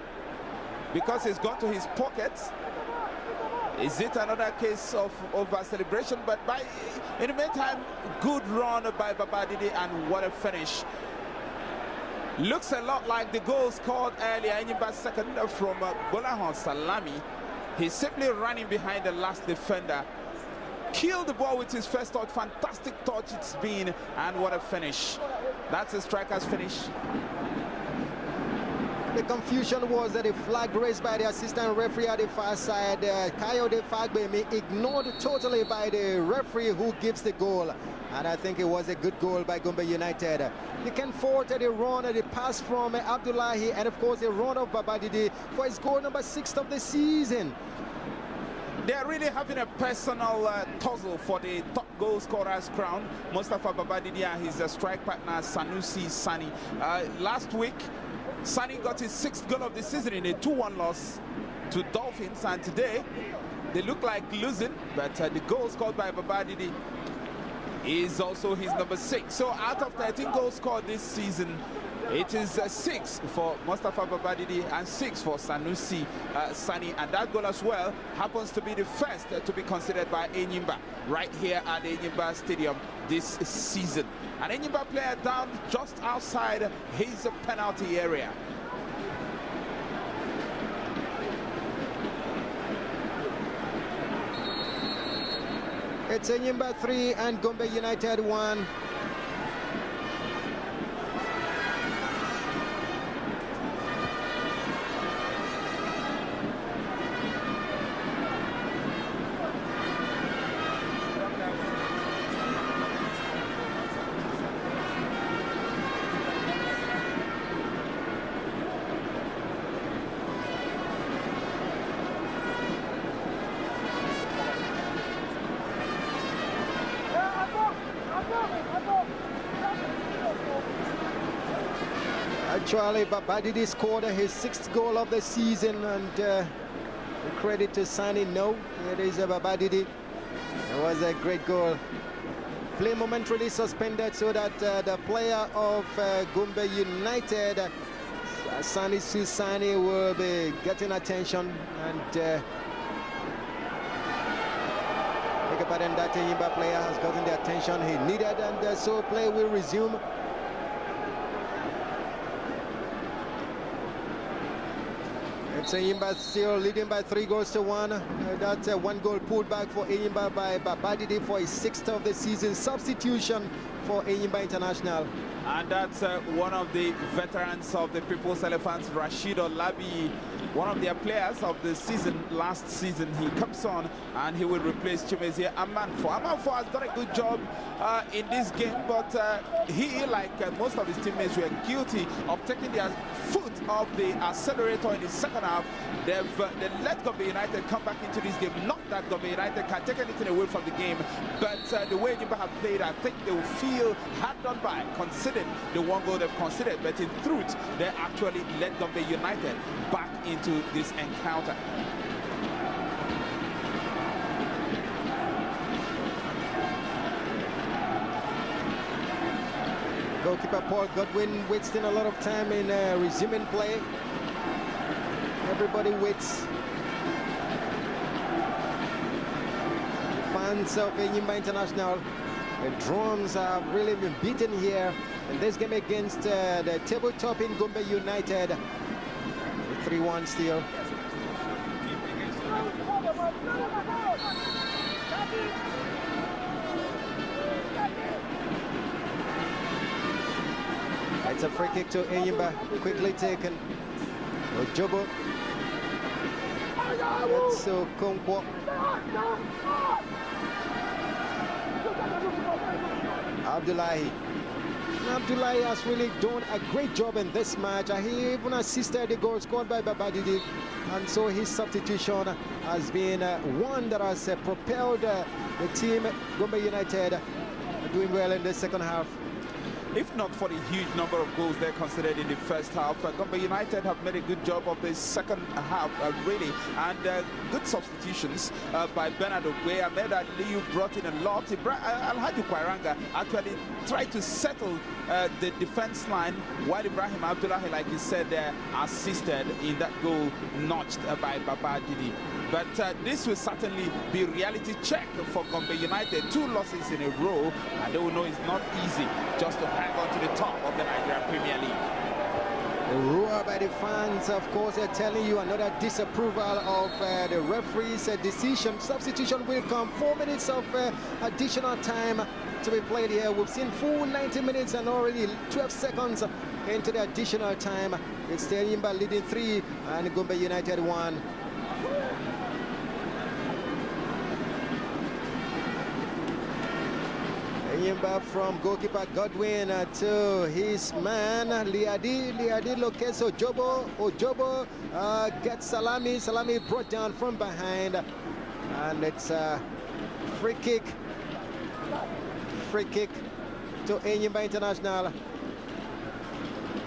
because it's gone to his pockets, is it another case of over celebration? But in the meantime, good run by Babadidi, and what a finish. Looks a lot like the goal scored earlier, Enyimba's second from Bolahan Salami. He's simply running behind the last defender. Killed the ball with his first touch. Fantastic touch it's been, and what a finish. That's a striker's finish. The confusion was that the flag raised by the assistant referee at the far side, Kayode Fagbemi, ignored totally by the referee who gives the goal. And I think it was a good goal by Gombe United. You can forward the run, the pass from Abdullahi, and of course the run of Babadidi for his goal number 6 of the season. They're really having a personal tussle for the top goal scorer's crown. Mustafa Babadidi and his strike partner Sanusi Sani. Last week, Sani got his 6th goal of the season in a 2-1 loss to Dolphins, and today they look like losing, but the goal scored by Babadidi is also his number 6. So out of 13 goals scored this season, it is 6 for Mustafa Babadidi and 6 for Sanusi Sani, and that goal as well happens to be the first to be considered by Enyimba right here at the Enyimba Stadium this season. An Enyimba player down just outside his penalty area. It's Enyimba 3 and Gombe United 1. Actually, Babadidi scored his 6th goal of the season, and credit to Sani. No, it is Babadidi. It was a great goal. Play momentarily suspended so that the player of Gombe United, Sani Susani, will be getting attention, and think about him, that Enyimba player has gotten the attention he needed, and so play will resume. It's Enyimba still leading by 3 goals to 1. That's 1 goal pulled back for Enyimba by Babadidi for his 6th of the season. Substitution for Enyimba International. And that's one of the veterans of the People's Elephants, Rashid Olabi, one of their players of the season. Last season he comes on and he will replace Chimezie Amanfo. Amanfo has done a good job in this game, but he, like most of his teammates, were guilty of taking their foot off the accelerator in the second half. They let Gombe United come back into this game. Not that Gombe United can take anything away from the game, but the way Enyimba have played, I think they will feel hard done by, considering the 1 goal they've considered. But in truth, they actually led Gombe United back into this encounter. Goalkeeper Paul Godwin wasting a lot of time in resuming play. Everybody waits. Fans of Enyimba International, the drums have really been beaten here in this game against the tabletop in Gombe United. 3-1 still. It's a free kick to Enyimba, quickly taken. Ojobo. That's Okonkwo. Abdullahi. Abdullahi has really done a great job in this match. He even assisted the goal scored by Babadidi, and so his substitution has been one that has propelled the team, Gombe United, doing well in the second half. If not for the huge number of goals they considered in the first half, Gombe United have made a good job of the second half, really, and good substitutions by Bernard Ogwe. Ahmed Aliyu brought in a lot. Alhaji Kwairanga actually tried to settle the defense line, while Ibrahim Abdullahi, like you said, assisted in that goal notched by Babadidi. But this will certainly be a reality check for Gombe United. 2 losses in a row, and they will know it's not easy just to hang on to the top of the Nigeria Premier League. The roar by the fans, of course, are telling you another disapproval of the referee's decision. Substitution will come. 4 minutes of additional time to be played here. We've seen full 90 minutes and already 12 seconds into the additional time. It's Enyimba leading 3 and Gombe United 1. Enyimba from goalkeeper Godwin to his man Liadi locates Ojobo. Ojobo gets Salami. Salami brought down from behind, and it's a free kick to Enyimba International.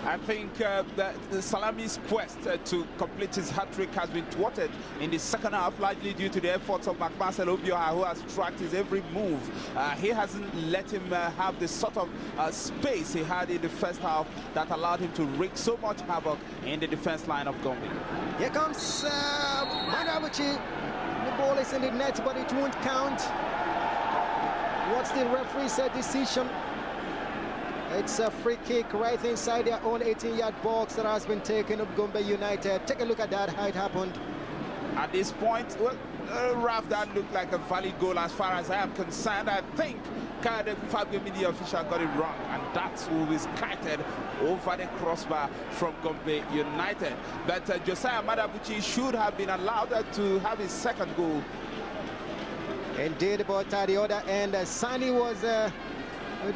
I think that the Salami's quest to complete his hat-trick has been thwarted in the second half, largely due to the efforts of Marcel Obioha, who has tracked his every move. He hasn't let him have the sort of space he had in the first half that allowed him to wreak so much havoc in the defense line of Gombe. Here comes Manabuchi. The ball is in the net, but it won't count. What's the referee's decision? It's a free kick right inside their own 18-yard box that has been taken up Gombe United. Take a look at that, how it happened. At this point, well, Raf, that looked like a valid goal as far as I am concerned. I think the Fabio Media official got it wrong, and that's who is kited over the crossbar from Gombe United. But Josiah Madabuchi should have been allowed to have his second goal. Indeed, but at the other end, Sani was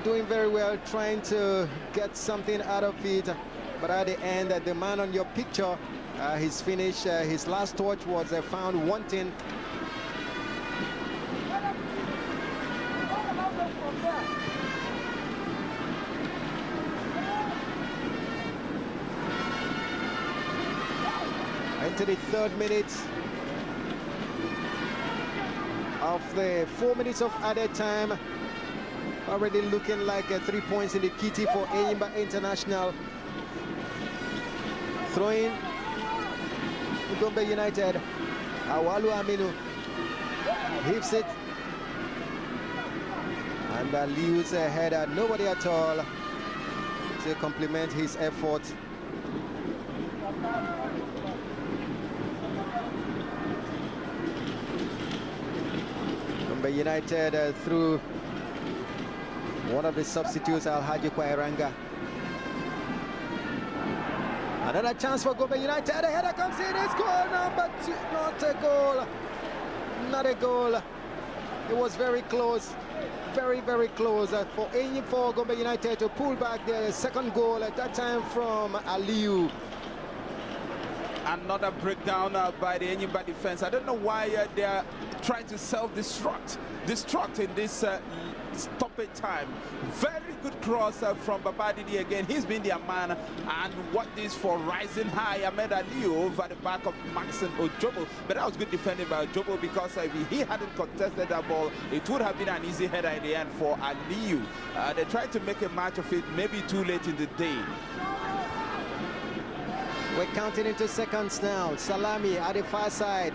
doing very well, trying to get something out of it. But at the end, the man on your picture, his finish, his last touch was found wanting. Into the 3rd minute of the 4 minutes of added time. Already looking like 3 points in the kitty for Enyimba International. Throwing Gombe United. Awalu Aminu heaves it. And Liu's header, nobody at all to compliment his effort. Gombe United through one of the substitutes, Alhaji Kwairanga. Another chance for Gombe United. The header comes in. It's goal number 2. Not a goal. Not a goal. It was very close. Very, very close for Gombe United to pull back their second goal, at that time from Aliu. Another breakdown by the Enyimba defense. I don't know why they are trying to self-destruct in this stoppage time. Very good cross from Babadidi again. He's been their man, and what is for rising high Ahmed Aliu over the back of Maxon Ojobo. But that was good defending by Ojobo, because if he hadn't contested that ball, it would have been an easy header in the end for Aliu. They tried to make a match of it, maybe too late in the day. We're counting into seconds now. Salami at the far side.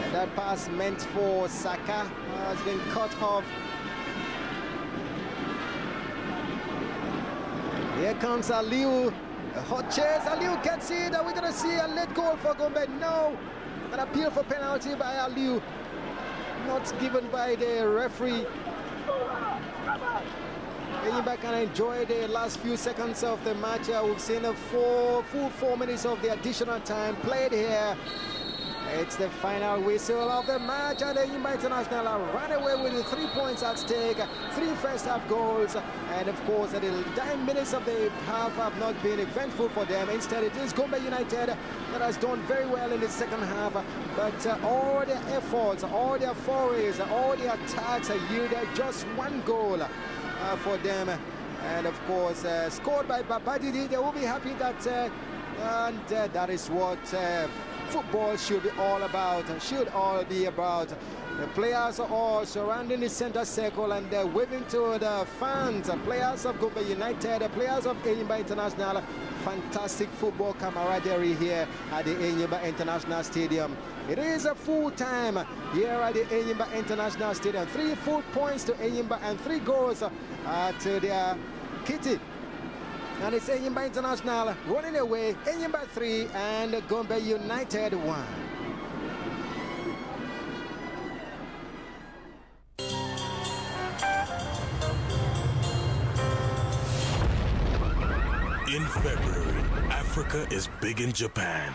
And that pass meant for Saka has been cut off. Here comes Aliu. A hot chase. Aliu gets it. Are we going to see a late goal for Gombe? No. An appeal for penalty by Aliu. Not given by the referee. Enyimba can enjoy the last few seconds of the match. We've seen a full 4 minutes of the additional time played here. It's the final whistle of the match, and Enyimba International are run away with the 3 points at stake, 3 first half goals, and of course the 9 minutes of the half have not been eventful for them. Instead, it is Gombe United that has done very well in the second half, but all their efforts, all their forays, all their attacks yielded just 1 goal for them, and of course scored by Babadidi. They will be happy that that is what football should be all about, should all be about. The players are all surrounding the center circle and they're waving to the fans, players of Gombe United, players of Enyimba International. Fantastic football camaraderie here at the Enyimba International Stadium. It is a full time here at the Enyimba International Stadium. 3 full points to Enyimba and 3 goals to their kitty. And it's Enyimba International running away. Enyimba 3 and Gombe United 1. In February, Africa is big in Japan.